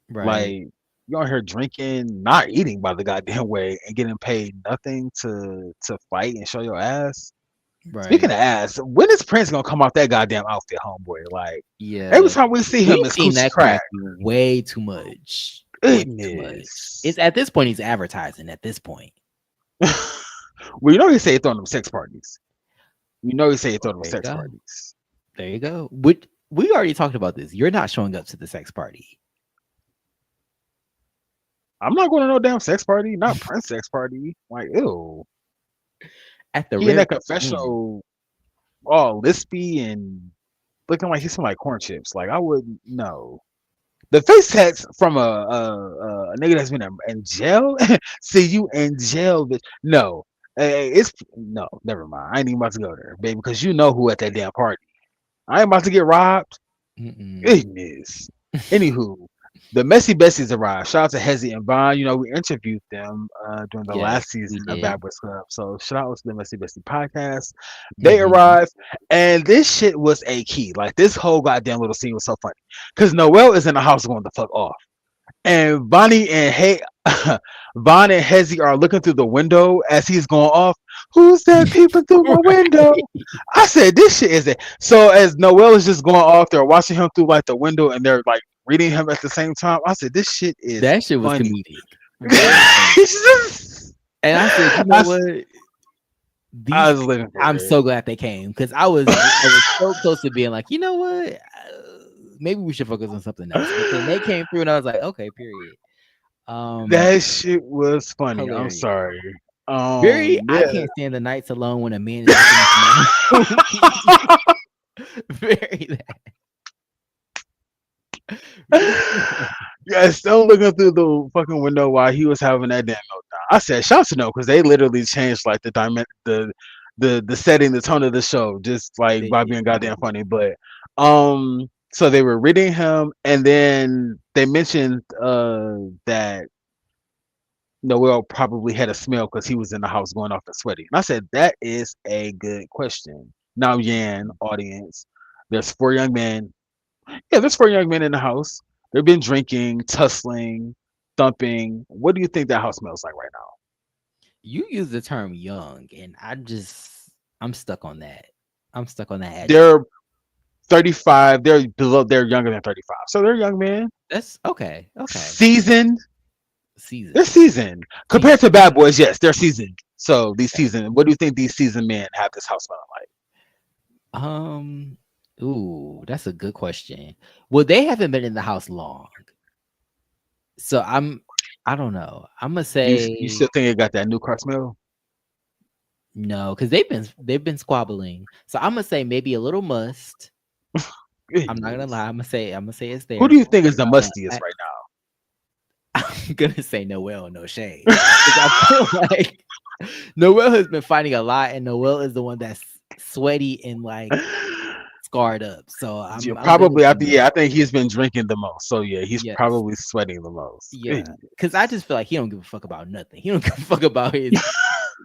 right, like, you out here drinking, not eating by the goddamn way, and getting paid nothing to fight and show your ass. Speaking right. of ass, when is Prince gonna come off that goddamn outfit, homeboy? Like every Yeah. time we see him, We've his seen coochie's that crack. crack way too much. Way too much. Goodness. It's at this point he's advertising at this point. Well, you know he say he throwing them sex parties. You know he say he throwing them There you sex go. parties. There you go. Which we already talked about this. You're not showing up to the sex party. I'm not going to no damn sex party, not Prince sex party. Like, ew. At the He in rare that occasion. confessional all lispy and looking like he smelled like corn chips. Like, I wouldn't know. The face tats from a nigga that's been in jail. See you in jail, bitch. No, it's no. Never mind. I ain't even about to go there, baby, because you know who at that damn party. I ain't about to get robbed. Mm-mm. Goodness. Anywho, the Messy Bessies arrived. Shout out to Hezzy and Vaughn. You know, we interviewed them during the Yes, last we season of did. Bad Boys Club. So shout out to the Messy Bessie podcast. They Hmm. arrived, and this shit was a key. Like, this whole goddamn little scene was so funny. Because Noel is in the house going the fuck off. And Bonnie and Von and Hezzy are looking through the window as he's going off. Who's that peeping through my window? Right. I said, this shit is it. So as Noel is just going off, they're watching him through like the window and they're like reading him at the same time. I said, this shit is That shit was funny. comedic. Very funny. It's just- And I said, you I, know s- what? I These was living for I'm it. so glad they came because I was so close to being like, you know what? Maybe we should focus on something else. But then they came through and I was like, okay, period. Um, That shit was funny. I'm hilarious. sorry. Very I Yeah. can't stand the nights alone when a man is looking into my room. Very that. Yeah, still looking through the fucking window while he was having that damn meltdown. I said, "Shout to know," because they literally changed like the diamond, the setting, the tone of the show, just like They by did. being goddamn funny. But so they were reading him, and then they mentioned that Noel probably had a smell because he was in the house going off and sweaty. And I said, that is a good question. Now, Yan, audience, there's four young men. Yeah, there's four young men in the house. They've been drinking, tussling, thumping. What do you think that house smells like right now? You use the term young, and I'm stuck on that. I'm stuck on that adjective. They're 35. They're below. They're younger than 35. So they're young men, That's okay. Okay. seasoned. They're Seasoned. seasoned compared Seasoned. to bad boys. Yes, they're seasoned. So these Okay. seasoned. What do you think these seasoned men have this house smelling like? Um. Ooh, that's a good question. Well, they haven't been in the house long, so I don't know. I'm gonna You say still think it got that new car smell? no because they've been squabbling. So I'm gonna say maybe a little must. I'm not gonna Goodness. lie. I'm gonna say it's Who there. do you think is the mustiest I, right I'm gonna say Noel, no shade, now? because I feel like Noel has been fighting a lot, and Noel is the one that's sweaty and like scarred up. So Yeah, I'm gonna probably say after. Noel. Yeah, I think he's been drinking the most. So yeah, he's Yes, probably sweating the most. yeah, because I just feel like he don't give a fuck about nothing. He don't give a fuck about his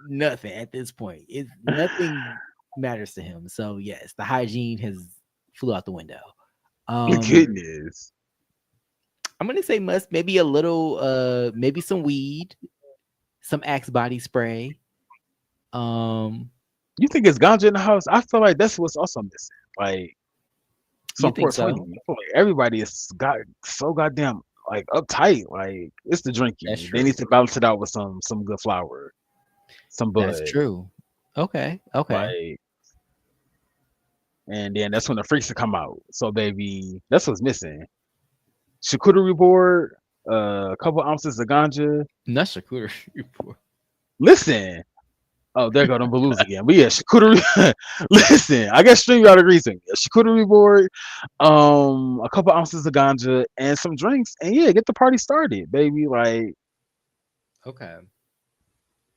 nothing at this point. It's nothing matters to him. So yes, the hygiene has flew out the window. Um, Goodness. I'm gonna say must maybe a little maybe some weed, some Axe body spray. Um, You think it's ganja in the house? I feel like that's what's also missing. Like you some think 420. so? I feel like everybody is got so goddamn like uptight. Like it's the That's drinking. They true. need to balance it out with some good flour, some That's bud. true. Okay. Okay. Like, and then that's when the freaks will come out. So baby, that's what's missing. Charcuterie board, a couple ounces of ganja. Not charcuterie report. Listen, oh, there go them balloons again. But yeah, charcuterie. Listen, I guess StreamYard agrees with me. A charcuterie board, a couple ounces of ganja, and some drinks, and yeah, get the party started, baby. Like Okay.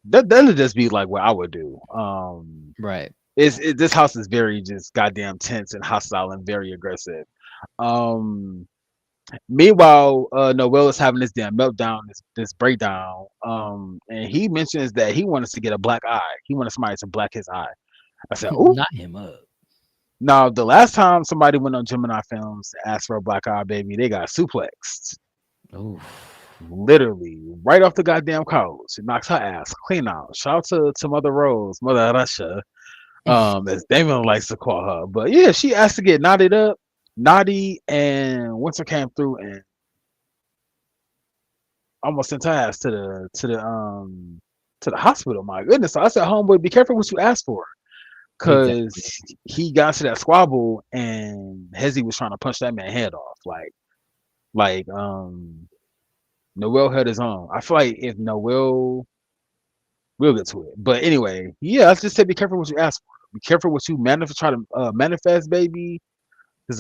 that'll just be like what I would do. Right. This house is very just goddamn tense and hostile and very aggressive. Um, Meanwhile, Noel is having this damn meltdown, this breakdown. And he mentions that he wants to get a black eye. He wanted somebody to black his eye. I said, "Ooh." Not him up. Now, the last time somebody went on Gemini Films to ask for a black eye, baby, they got suplexed. Oh. Literally, right off the goddamn couch. It knocks her ass clean out. Shout out to Mother Rose, Mother Russia, as Damon likes to call her. But yeah, she asked to get knotted up. Naughty and Winter came through and almost sent her ass to the hospital. My goodness. So I said, homeboy, be careful what you ask for. Cause Exactly. he got to that squabble and Hezzy was trying to punch that man head off. Like Noel held his own. I feel like if Noel, we'll get to it. But anyway, yeah, let's just say be careful what you ask for. Be careful what you manifest. Try to manifest, baby, because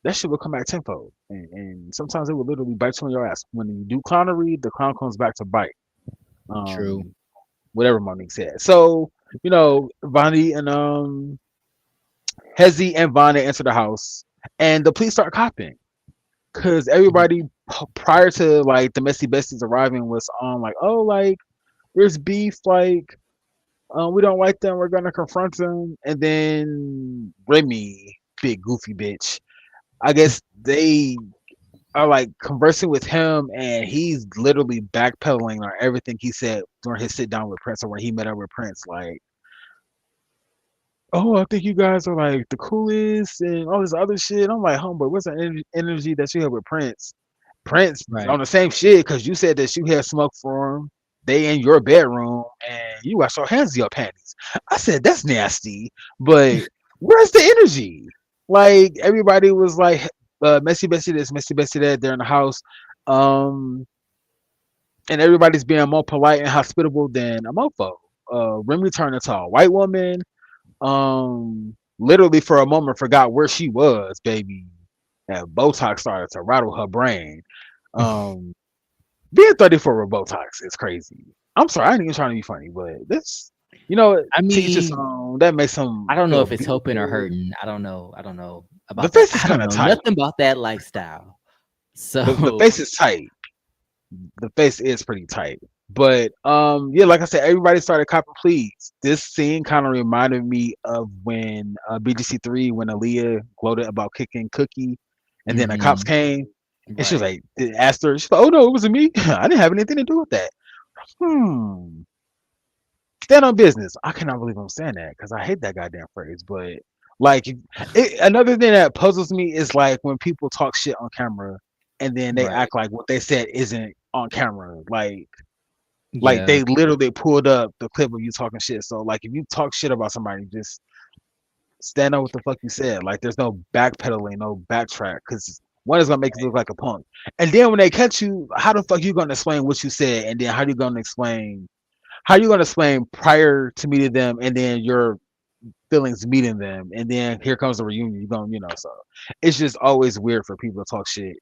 that shit will come back tenfold, and sometimes it will literally bite you on your ass. When you do clownery, the clown comes back to bite. True. Um, whatever Monique said. So Vonnie and Hezi and Vonnie enter the house, and the police start copping because Mhm. everybody prior to like the messy besties arriving was on like, oh, like there's beef, like we don't like them, we're gonna confront them, and then Remy, big goofy bitch, I guess they are like conversing with him, and he's literally backpedaling on everything he said during his sit down with Prince or when he met up with Prince. Like, oh, I think you guys are like the coolest and all this other shit. I'm like, homeboy, what's the energy that you have with Prince? Prince Right. on the same shit because you said that you had smoke for him. They in your bedroom and you wash your hands of your panties. I said that's nasty, but where's the energy? Like everybody was like, messy Bessie this, messy Bessie that. They're in the house, um, and everybody's being more polite and hospitable than a mofo. Remy turned into a white woman. Literally for a moment forgot where she was, baby. And Botox started to rattle her brain. Um, Being 34 with Botox is crazy. I'm sorry, I ain't even trying to be funny, but this, I to each his mean, own. That makes I him don't know feel if it's helping or beautiful. hurting. I don't know. I don't know The about that. face is I kind don't of know tight. nothing about that lifestyle. The So face is tight. The face is pretty tight. But yeah, like I said, everybody started copping pleas. This scene kind of reminded me of when BGC 3 when Aaliyah gloated about kicking Cookie, and then the cops mhm, came, and she was right. like, asked her, she's like, "Oh no, it wasn't me. I didn't have anything to do with that." Hmm. Stand on business. I cannot believe I'm saying that because I hate that goddamn phrase. But like, another thing that puzzles me is like when people talk shit on camera and then they Right. act like what they said isn't on camera. Like Yeah. they literally pulled up the clip of you talking shit. So like, if you talk shit about somebody, just stand on what the fuck you said. Like, there's no backpedaling, no backtrack, because one is gonna make you look like a punk. And then when they catch you, how the fuck you gonna explain what you said? And then how you gonna explain prior to meeting them and then your feelings meeting them and then here comes the reunion, you going, so it's just always weird for people to talk shit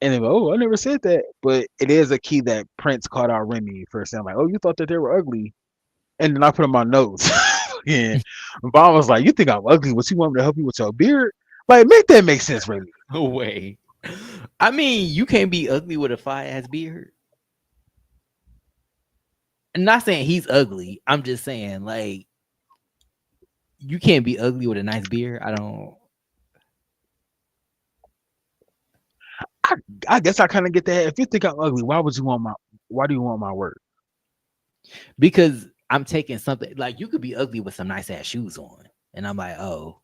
and they go, oh, I never said that. But it is a key that Prince caught out Remy for saying like, oh, you thought that they were ugly. And then I put in my notes. And Vaughn was like, you think I'm ugly, but you want me to help you with your beard? Like, make that make sense, Remy. No way. I mean, you can't be ugly with a fire ass beard. I'm not saying he's ugly. I'm just saying like you can't be ugly with a nice beard. I don't I, I guess I kind of get that. If you think I'm ugly, why do you want my work? because I'm taking something like you could be ugly with some nice ass shoes on. And I'm like, oh,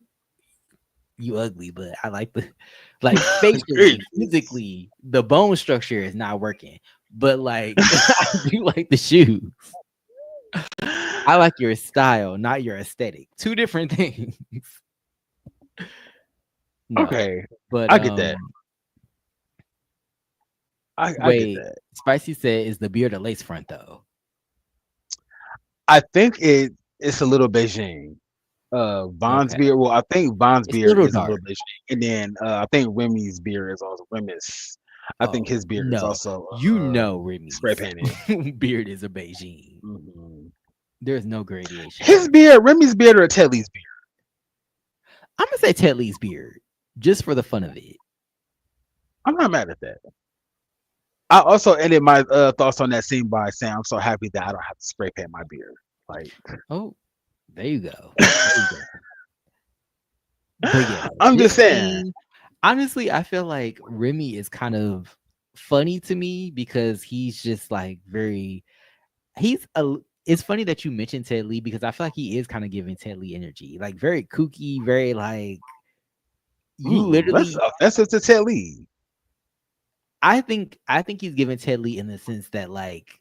you ugly, but I like the like facially, Goodness. physically, the bone structure is not working. But like I do like the shoes. I like your style, not your aesthetic. Two different things. No. Okay, But I get that. I get wait, that. Spicy said is the beard a lace front though? I think it's a little Beijing. Von's Okay. beard. Well, I think Von's It's a beard little is a dark. little Beijing, and then I think Remy's beard is also Remy's. I think Oh his beard is no. also You uh, know spray Remy's painted. beard is a Beijing. Hmm. There's no gradation His there. beard, Remy's beard, or Ted Lee's beard. I'm gonna say Ted Lee's beard, just for the fun of it. I'm not mad at that. I also ended my thoughts on that scene by saying I'm so happy that I don't have to spray paint my beard. Like, Oh, there you go. There you go. But yeah, I'm this just saying. scene, honestly, I feel like Remy is kind of funny to me because he's just like very he's a it's funny that you mentioned Ted Lee because I feel like he is kind of giving Ted Lee energy. Like very kooky, very like you Ooh, that's literally offensive to Ted Lee. I think he's giving Ted Lee in the sense that like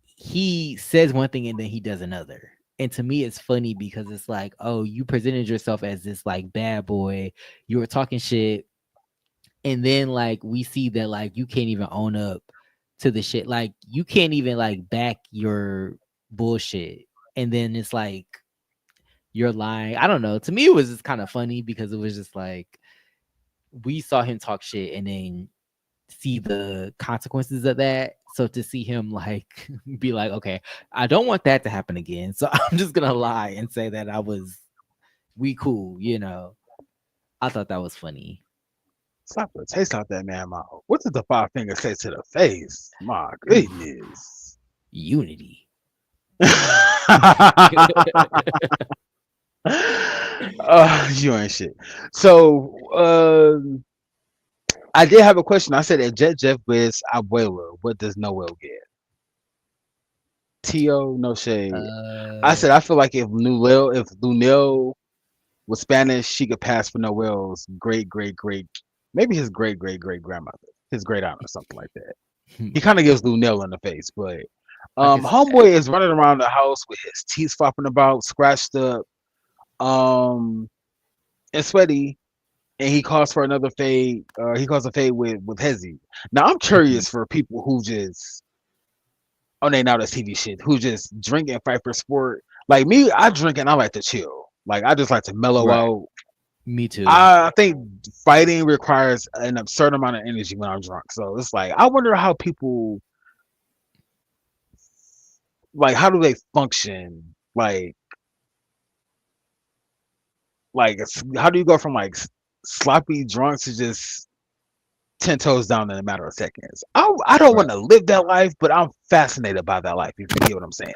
he says one thing and then he does another. And to me, it's funny because it's like, oh, you presented yourself as this like bad boy. You were talking shit and then like we see that like you can't even own up to the shit. Like you can't even like back your bullshit. And then it's like you're lying. I don't know. To me, it was just kind of funny because it was just like we saw him talk shit and then see the consequences of that. So to see him like be like, okay, I don't want that to happen again. So I'm just gonna lie and say that I was we cool, you know. I thought that was funny. Slap the taste out that man mouth. What did the five finger say to the face? My Oof, goodness. unity. You ain't shit. So, I did have a question. I said, "Jet Jeff with Abuela, what does Noel get?" Tio, no shade. I uh said, I feel like if Lunel was Spanish, she could pass for Noel's maybe his great grandmother, his great aunt or something like that. He kind of gives Lunel in the face, but I can see that. homeboy is running around the house with his teeth flopping about, scratched up, um, and sweaty. And he calls for another fade. He calls a fade with Hezzy. Now I'm Mhm. curious for people who just they now that's TV shit who just drink and fight for sport. Like me, I drink and I like to chill. Like I just like to mellow Right. out. Me too. I think fighting requires an absurd amount of energy when I'm drunk. So it's like I wonder how people like how do they function? How do you go from sloppy drunk to just 10 toes down in a matter of seconds? I don't Right. want to live that life, but I'm fascinated by that life. If you get what I'm saying,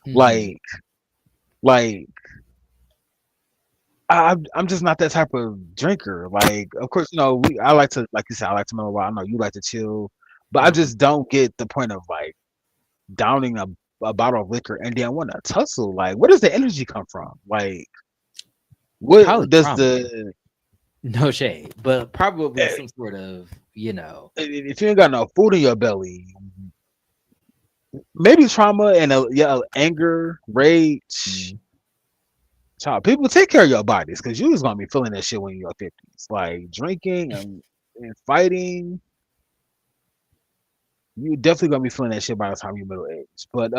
Mhm. like like I'm just not that type of drinker. Like, of course, I like to, like you said, I like to mellow out. I know you like to chill, but I Mhm. just don't get the point of like downing a bottle of liquor and then want to tussle. Like, where does the energy come from? Like, Probably what does trauma. the No shade, but probably eh, some sort of, you know. if you ain't got no food in your belly, maybe trauma and anger, rage. Mm. Child, people take care of your bodies because you was gonna be feeling that shit when you're 50s. Like drinking and fighting, you definitely gonna be feeling that shit by the time you're middle aged. But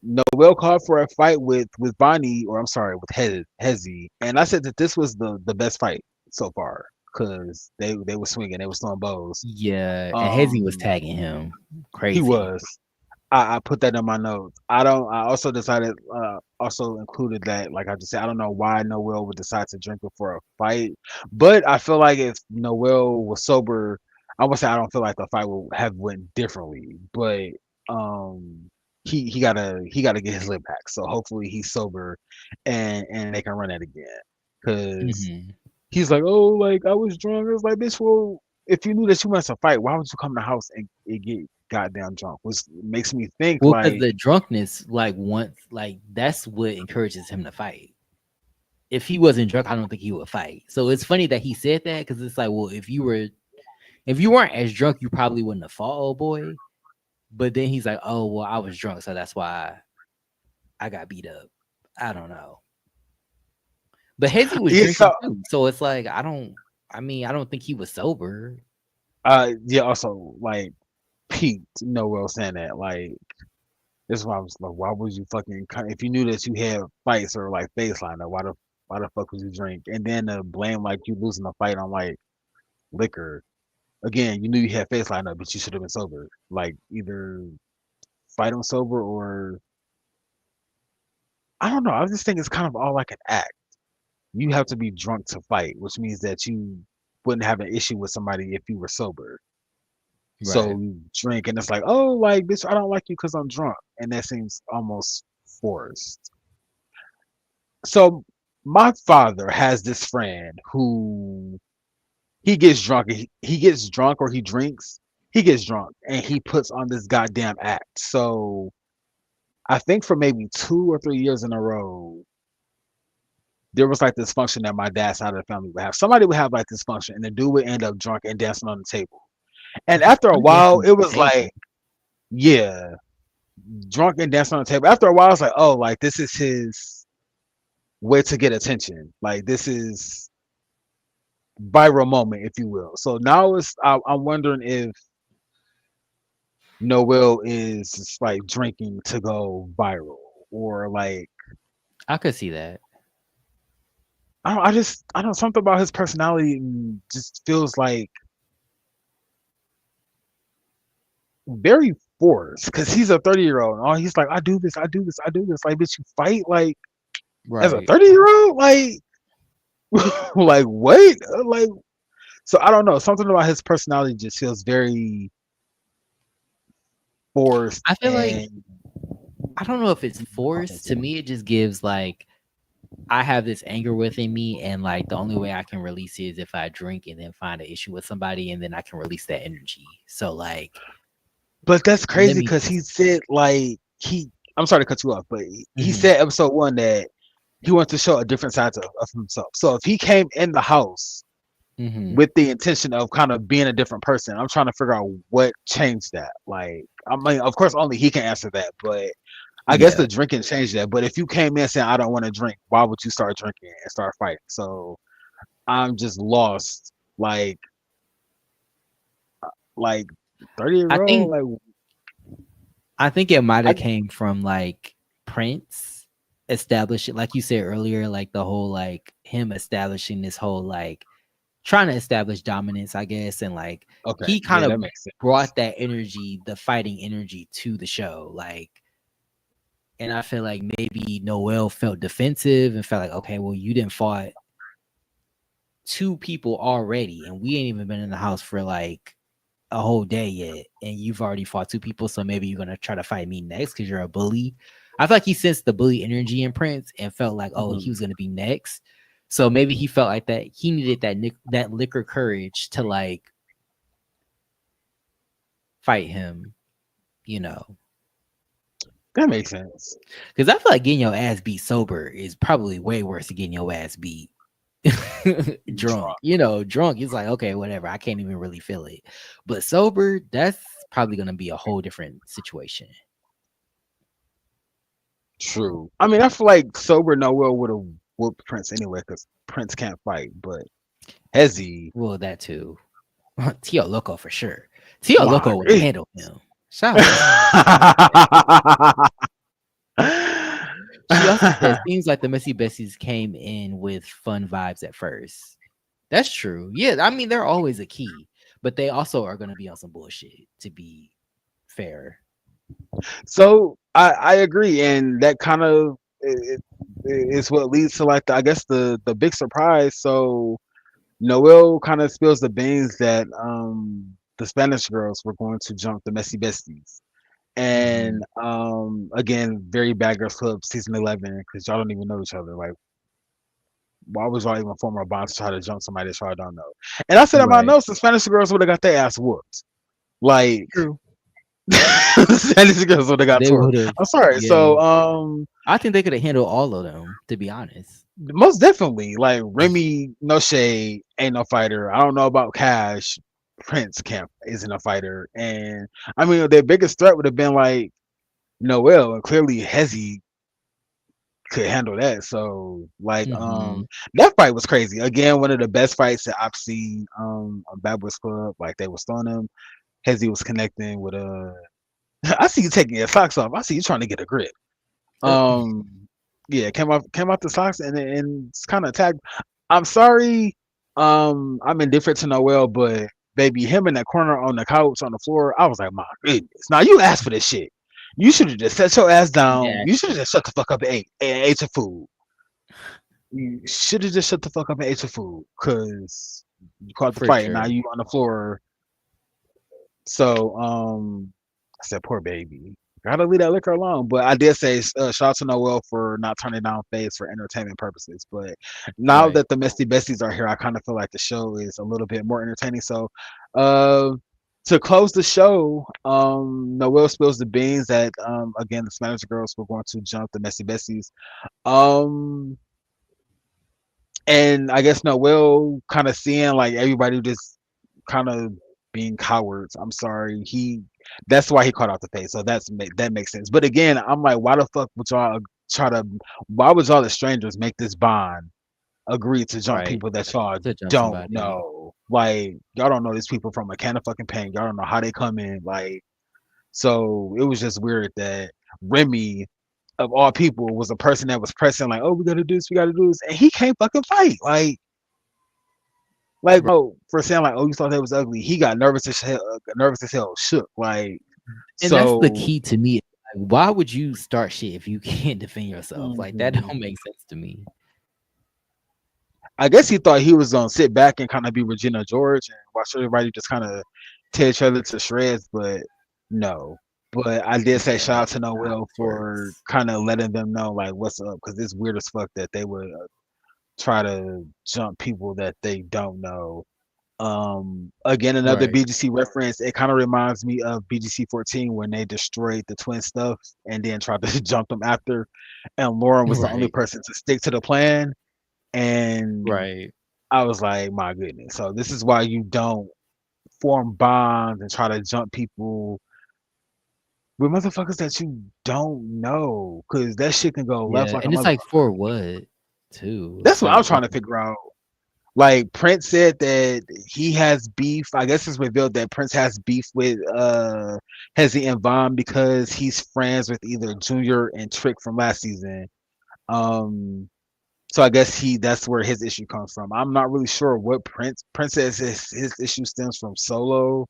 Noel called for a fight with Bonnie, or I'm sorry, with Hezzy, and I said that this was the best fight so far because they were swinging, they were throwing bows. Yeah, and Hezzy was Um, tagging him. he Crazy. was. I put that in my notes. I don't. I also decided. Also included that, like I just said, I don't know why Noel would decide to drink before a fight, but I feel like if Noel was sober, I would say I don't feel like the fight would have went differently. But he gotta get his lip back. So hopefully he's sober, and they can run it again. Cause Mhm. he's like, oh, like I was drunk. I was like, bitch, well, if you knew that you wanted to fight, why would you come to the house and get goddamn drunk? Which makes me think Well, because like, the drunkenness, like once, like that's what encourages him to fight. If he wasn't drunk, I don't think he would fight. So it's funny that he said that because it's like, well, if you weren't as drunk, you probably wouldn't have fought, old boy. But then he's like, oh well, I was drunk, so that's why I got beat up. I don't know. But Hezzy was yeah, drinking so too, so it's like I don't. I mean, I don't think he was sober. yeah, also like Pete Noel saying that like this is why I was like, why would you if you knew that you had fights or like baseline, why the fuck would you drink? And then to blame like you losing a fight on like liquor. Again, you knew you had face line up, but you should have been sober. Like either fight on sober or I don't know. I just think it's kind of all like an act. You have to be drunk to fight, which means that you wouldn't have an issue with somebody if you were sober. Right. So you drink and it's like, oh, like bitch, I don't like you because I'm drunk, and that seems almost forced. So my father has this friend who he gets drunk. He gets drunk or he drinks. He gets drunk and he puts on this goddamn act. So I think for maybe 2 or 3 years in a row, there was like this function that my dad's side of the family would have. Somebody would have like this function, and the dude would end up drunk and dancing on the table. And after a I'm while, dancing it at the was table. like, yeah, drunk and dancing on the table. After a while, I was like, oh, like this is his way to get attention. Like this is viral moment, if you will. So now I'm wondering if Noel is just, like drinking to go viral, or like I could see that. I don't something about his personality just feels like very forced because he's a 30-year-old. Oh, he's like, I do this, I do this, I do this. Like, bitch, you fight like as a Right. 30-year-old, like, like what, like. So I don't know. Something about his personality just feels very forced I feel like and I don't know if it's forced. To me, it just gives like I have this anger within me, and like the only way I can release it is if I drink and then find an issue with somebody, and then I can release that energy. So like, but that's let crazy me because he just. said like I'm sorry to cut you off, but he Hmm. said episode one that he wants to show a different side of himself. So if he came in the house Hmm. with the intention of kind of being a different person, I'm trying to figure out what changed that. Like, I mean, of course, only he can answer that, but I guess Yeah, the drinking changed that. But if you came in saying I don't want to drink, why would you start drinking and start fighting? So I'm just lost. Like 30 I year old, think like I think it might I have came from like Prince establishing, like you said earlier, like the whole like him establishing this whole like trying to establish dominance, I guess, and like okay, he kind yeah, of that makes sense. brought that energy, the fighting energy, to the show, like. And I feel like maybe Noel felt defensive and felt like, okay, well, you didn't fought two people already, and we ain't even been in the house for like a whole day yet, and you've already fought two people, so maybe you're gonna try to fight me next because you're a bully. I feel like he sensed the bully energy in Prince and felt like, oh, he Mhm. was gonna be next. So maybe he felt like that he needed that liquor courage to like fight him, you know. That makes sense. Because I feel like getting your ass beat sober is probably way worse than getting your ass beat drunk. Drunk. Drunk is like, okay, whatever. I can't even really feel it. But sober, that's probably gonna be a whole different situation. True. I mean, I feel like sober Noel would have whooped Prince anyway because Prince can't fight. But Hezzy, Well, that too. Tio Loco for sure. Tio my Loco would have goodness. handled him. Shout out to Messy She also said, seems like the Messy Bessies came in with fun vibes at first. That's true. Yeah, I mean, they're always a key, but they also are going to be on some bullshit, to be fair. So I agree, and that kind of is what leads to like I guess the big surprise. So Noel kind of spills the beans that the Spanish girls were going to jump the Messy Besties. Hmm. And again, very bad girls club season 11 because y'all don't even know each other. Like, why was y'all even form a bond to try to jump somebody that y'all don't know? And I said in my Right. notes, the Spanish girls would have got their ass whooped. Like, True. the Spanish girls would have got They torn. would have, I'm sorry. yeah. So I think they could have handled all of them, to be honest. most definitely, like Remy, no shade, ain't no fighter. I don't know about Cash. Prince Camp isn't a fighter, and I mean their biggest threat would have been like Noel, and clearly Hezzy could handle that. So like Hmm. that fight was crazy. Again, one of the best fights that I've seen on Bad Boys Club. Like they was throwing him. Hezzy was connecting with I see you taking your socks off. I see you trying to get a grip. Um yeah, came out the socks and it's kind of attacked. I'm sorry. I'm indifferent to Noel, but baby, him in that corner on the couch on the floor, I was like, my goodness. Now you asked for this shit. You should have just set your ass down. You should have Nasty. just shut the fuck up and ate your food. You should have just shut the fuck up and ate your food, cause you caught the For fight and now sure. you on the floor. So I said, poor baby. Gotta leave that liquor alone. But I did say, shout out to Noel for not turning down Faze for entertainment purposes. But now Right. that the Misty Besties are here, I kind of feel like the show is a little bit more entertaining. So, uh, to close the show, Noel spills the beans that, again, the Spanish girls were going to jump the Misty Besties. Um, and I guess Noel kind of seeing like everybody just kind of being cowards. I'm sorry. That's why he caught out the face. So that makes sense. But again, I'm like, why the fuck would y'all try to? Why would y'all as strangers make this bond agreed to jump Right. people that y'all To jump don't somebody. know. Like y'all don't know these people from a can of fucking paint. Y'all don't know how they come in. Like so, it was just weird that Remy, of all people, was a person that was pressing like, "Oh, we gotta do this, we gotta do this," and he can't fucking fight. Like bro, for saying like, "Oh, you thought that was ugly," he got nervous as hell, shook. Like And that's the so. key to me. Like, why would you start shit if you can't defend yourself? Like that Mhm. don't make sense to me. I guess he thought he was gonna sit back and kind of be Regina George and watch everybody just kind of tear each other to shreds, but no. But I did say Yeah, shout out that's to not how Noel this for works. kind of letting them know like what's up because it's weird as fuck that they would try to jump people that they don't know. Again, another Right. BGC reference. It kind of reminds me of BGC 14 when they destroyed the twin stuff and then tried to jump them after, and Lauren was the only Right. person to stick to the plan. And Right. I was like, my goodness. So this is why you don't form bonds and try to jump people with motherfuckers that you don't know, because that shit can go left Yeah, like a and it's like motherfucker. for what too? That's It's what like I'm trying to figure out. Like Prince said that he has beef. I guess it's revealed that Prince has beef with Hezzy and Von because he's friends with either Junior and Trick from last season. Um, so I guess that's where his issue comes from. I'm not really sure what Prince says his issue stems from Solo,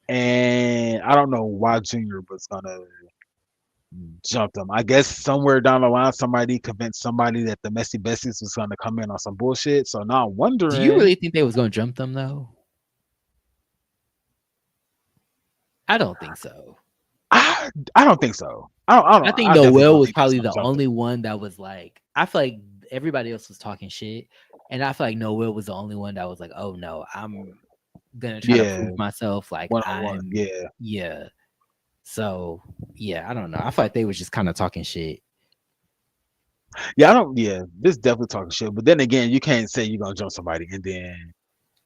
and I don't know why Junior was gonna jump them. I guess somewhere down the line, somebody convinced somebody that the Messy Besties was gonna come in on some bullshit. So now I'm do you wondering. really think they was gonna jump them though? I don't think so. I don't think so. I don't. I think I definitely Noel don't was think they was probably gonna the jump them. only one that was like, I feel like everybody else was talking shit, and I feel like Noel was the only one that was like, "Oh no, I'm gonna try to Yeah, prove myself." Like 1-on-1. I'm, Yeah, yeah. So yeah, I don't know. I feel like they was just kind of talking shit. yeah. I don't. Yeah, this definitely talking shit. But then again, you can't say you're gonna jump somebody and then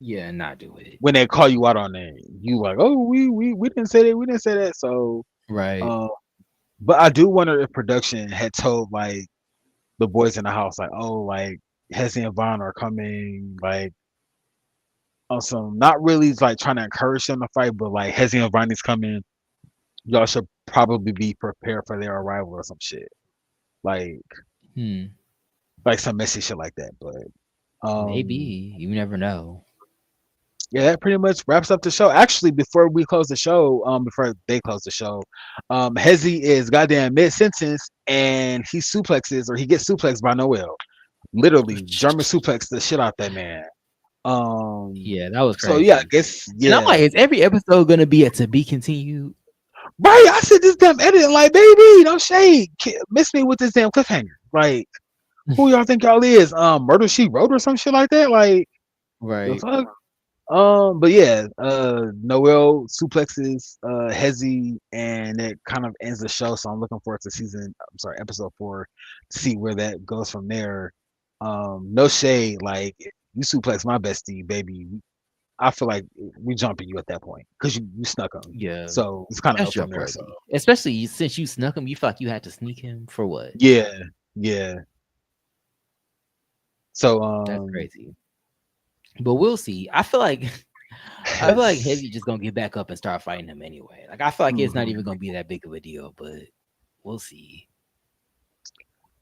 Yeah, not do it. when they call you out on it, you like, oh, we didn't say that. We didn't say that. So, Right. uh, but I do wonder if production had told like the boys in the house, like, oh, like Hezzy and Vaughn are coming, like on some not really like trying to encourage them to fight, but like Hezzy and Vaughn is coming. Y'all should probably be prepared for their arrival or some shit, like Hmm. some messy shit like that. But um, Maybe you never know. yeah, that pretty much wraps up the show. Actually, before we close the show, before they close the show, Hezzy is goddamn mid sentence and he suplexes or he gets suplexed by Noel. Literally German suplex the shit out that man. Um, Yeah, that was so yeah, I crazy. guess And I'm like, yeah. is every episode gonna be a to be continued? Right, I said this damn editing like baby, no shade. Miss me with this damn cliffhanger. Like, who y'all think y'all is? Murder She Wrote or some shit like that. Like the Right. fuck. But yeah, Noel suplexes Hezzy, and it kind of ends the show. So I'm looking forward to episode 4, to see where that goes from there. No shade, like if you suplex my bestie, baby. I feel like we jumping you at that point because you snuck him. Yeah. So it's kind of That's up from jump there. So worthy. Especially since you snuck him, you felt like you had to sneak him for what? yeah, yeah. So That's crazy. But we'll see. I feel like yes. Heavy just gonna get back up and start fighting him anyway. Like I feel like it's not even Mhm. gonna be that big of a deal, but we'll see.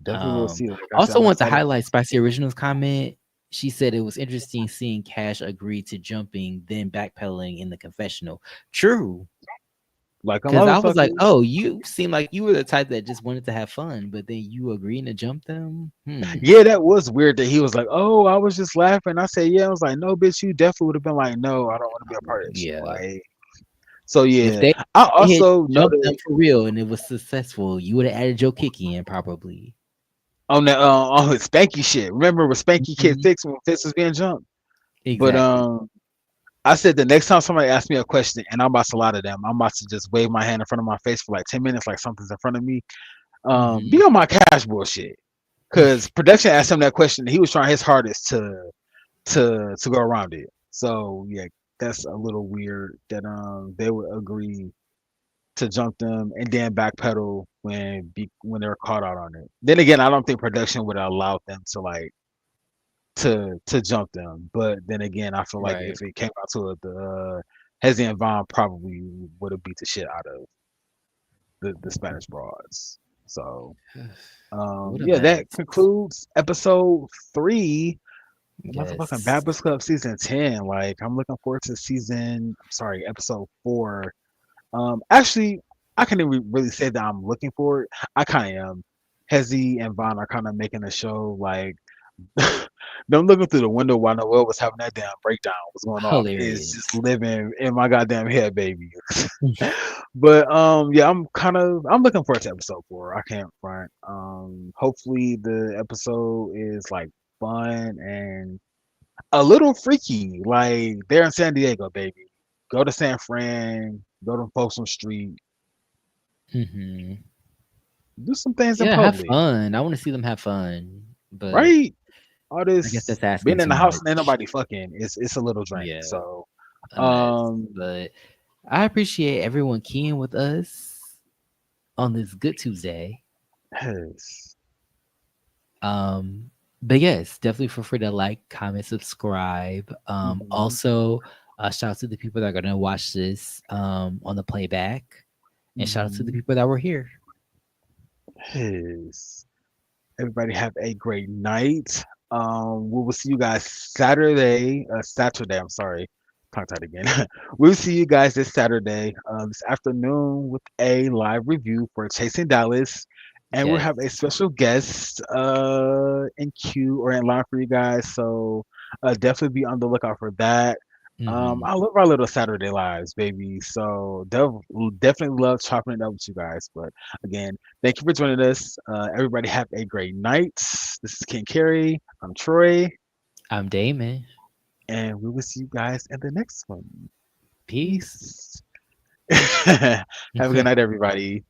Definitely will see. Like I said, Also I'm want to excited. highlight Spicy Originals comment. She said it was interesting seeing Cash agree to jumping, then backpedaling in the confessional. True. Like a Cause I was like, motherfucker. oh, you seem like you were the type that just wanted to have fun, but then you agreeing to jump them. Yeah, that was weird that he was like, "Oh, I was just laughing." I said, "Yeah." I was like, "No, bitch, you definitely would have been like, no, I don't want to be a part of that shit." Yeah. Like, so If yeah. they I had also jumped them noted for real and it was successful, you would have added your kick in probably. on that on his Spanky shit. Remember when Spanky Kid Mhm. Fix when Fix was being jumped? But Exactly. I said the next time somebody asks me a question and I'm about to lie to them, I'm about to just wave my hand in front of my face for like 10 minutes, like something's in front of me. Be Mhm. on my cash bullshit. Cause production asked him that question, and he was trying his hardest to go around it. So yeah, that's a little weird that they would agree to jump them and then backpedal when they're caught out on it. Then again, I don't think production would allow them to like to jump them. But then again, I feel like Right. if it came out to it, Hezzy and Vaughn probably would have beat the shit out of the Spanish broads. So What a yeah, that mess. concludes episode 3. Motherfucking Bad Yes. Boys Club season 10. Like I'm looking forward to episode 4. Actually, I can't even really say that I'm looking for it. I kind of am. Hezzy and Vaughn are kind of making the show like them looking through the window while Noel was having that damn breakdown was going off is just Hilarious. living in my goddamn head, baby. But yeah, I'm looking forward to episode 4. I can't front. Hopefully the episode is like fun and a little freaky. Like they're in San Diego, baby. Go to San Fran, go to Folsom Street, Hmm. do some things in Yeah, have public, fun. I want to see them have fun, but right? All I guess this that's asking being in too the house and ain't much. nobody fucking, it's a little draining. Yeah, So, a mess. um, But I appreciate everyone keying with us on this good Tuesday. yes. But yes, definitely feel free to like, comment, subscribe. Mhm. Also, shout out to the people that are gonna watch this on the playback, and shout out to the Mhm. people that were here. Yes. Everybody have a great night. We will see you guys Saturday. Saturday. I'm sorry. Tongue tied again. We'll see you guys this Saturday, this afternoon, with a live review for Chasing Dallas, and we'll Yes. have a special guest in queue or in line for you guys. So definitely be on the lookout for that. Hmm. I love our little Saturday lives, baby. So definitely love chopping it up with you guys. But again, thank you for joining us. Everybody have a great night. This is Ken Carey. I'm Troy, I'm Damon. and we will see you guys in the next one. Peace. Peace. Have a good night, everybody.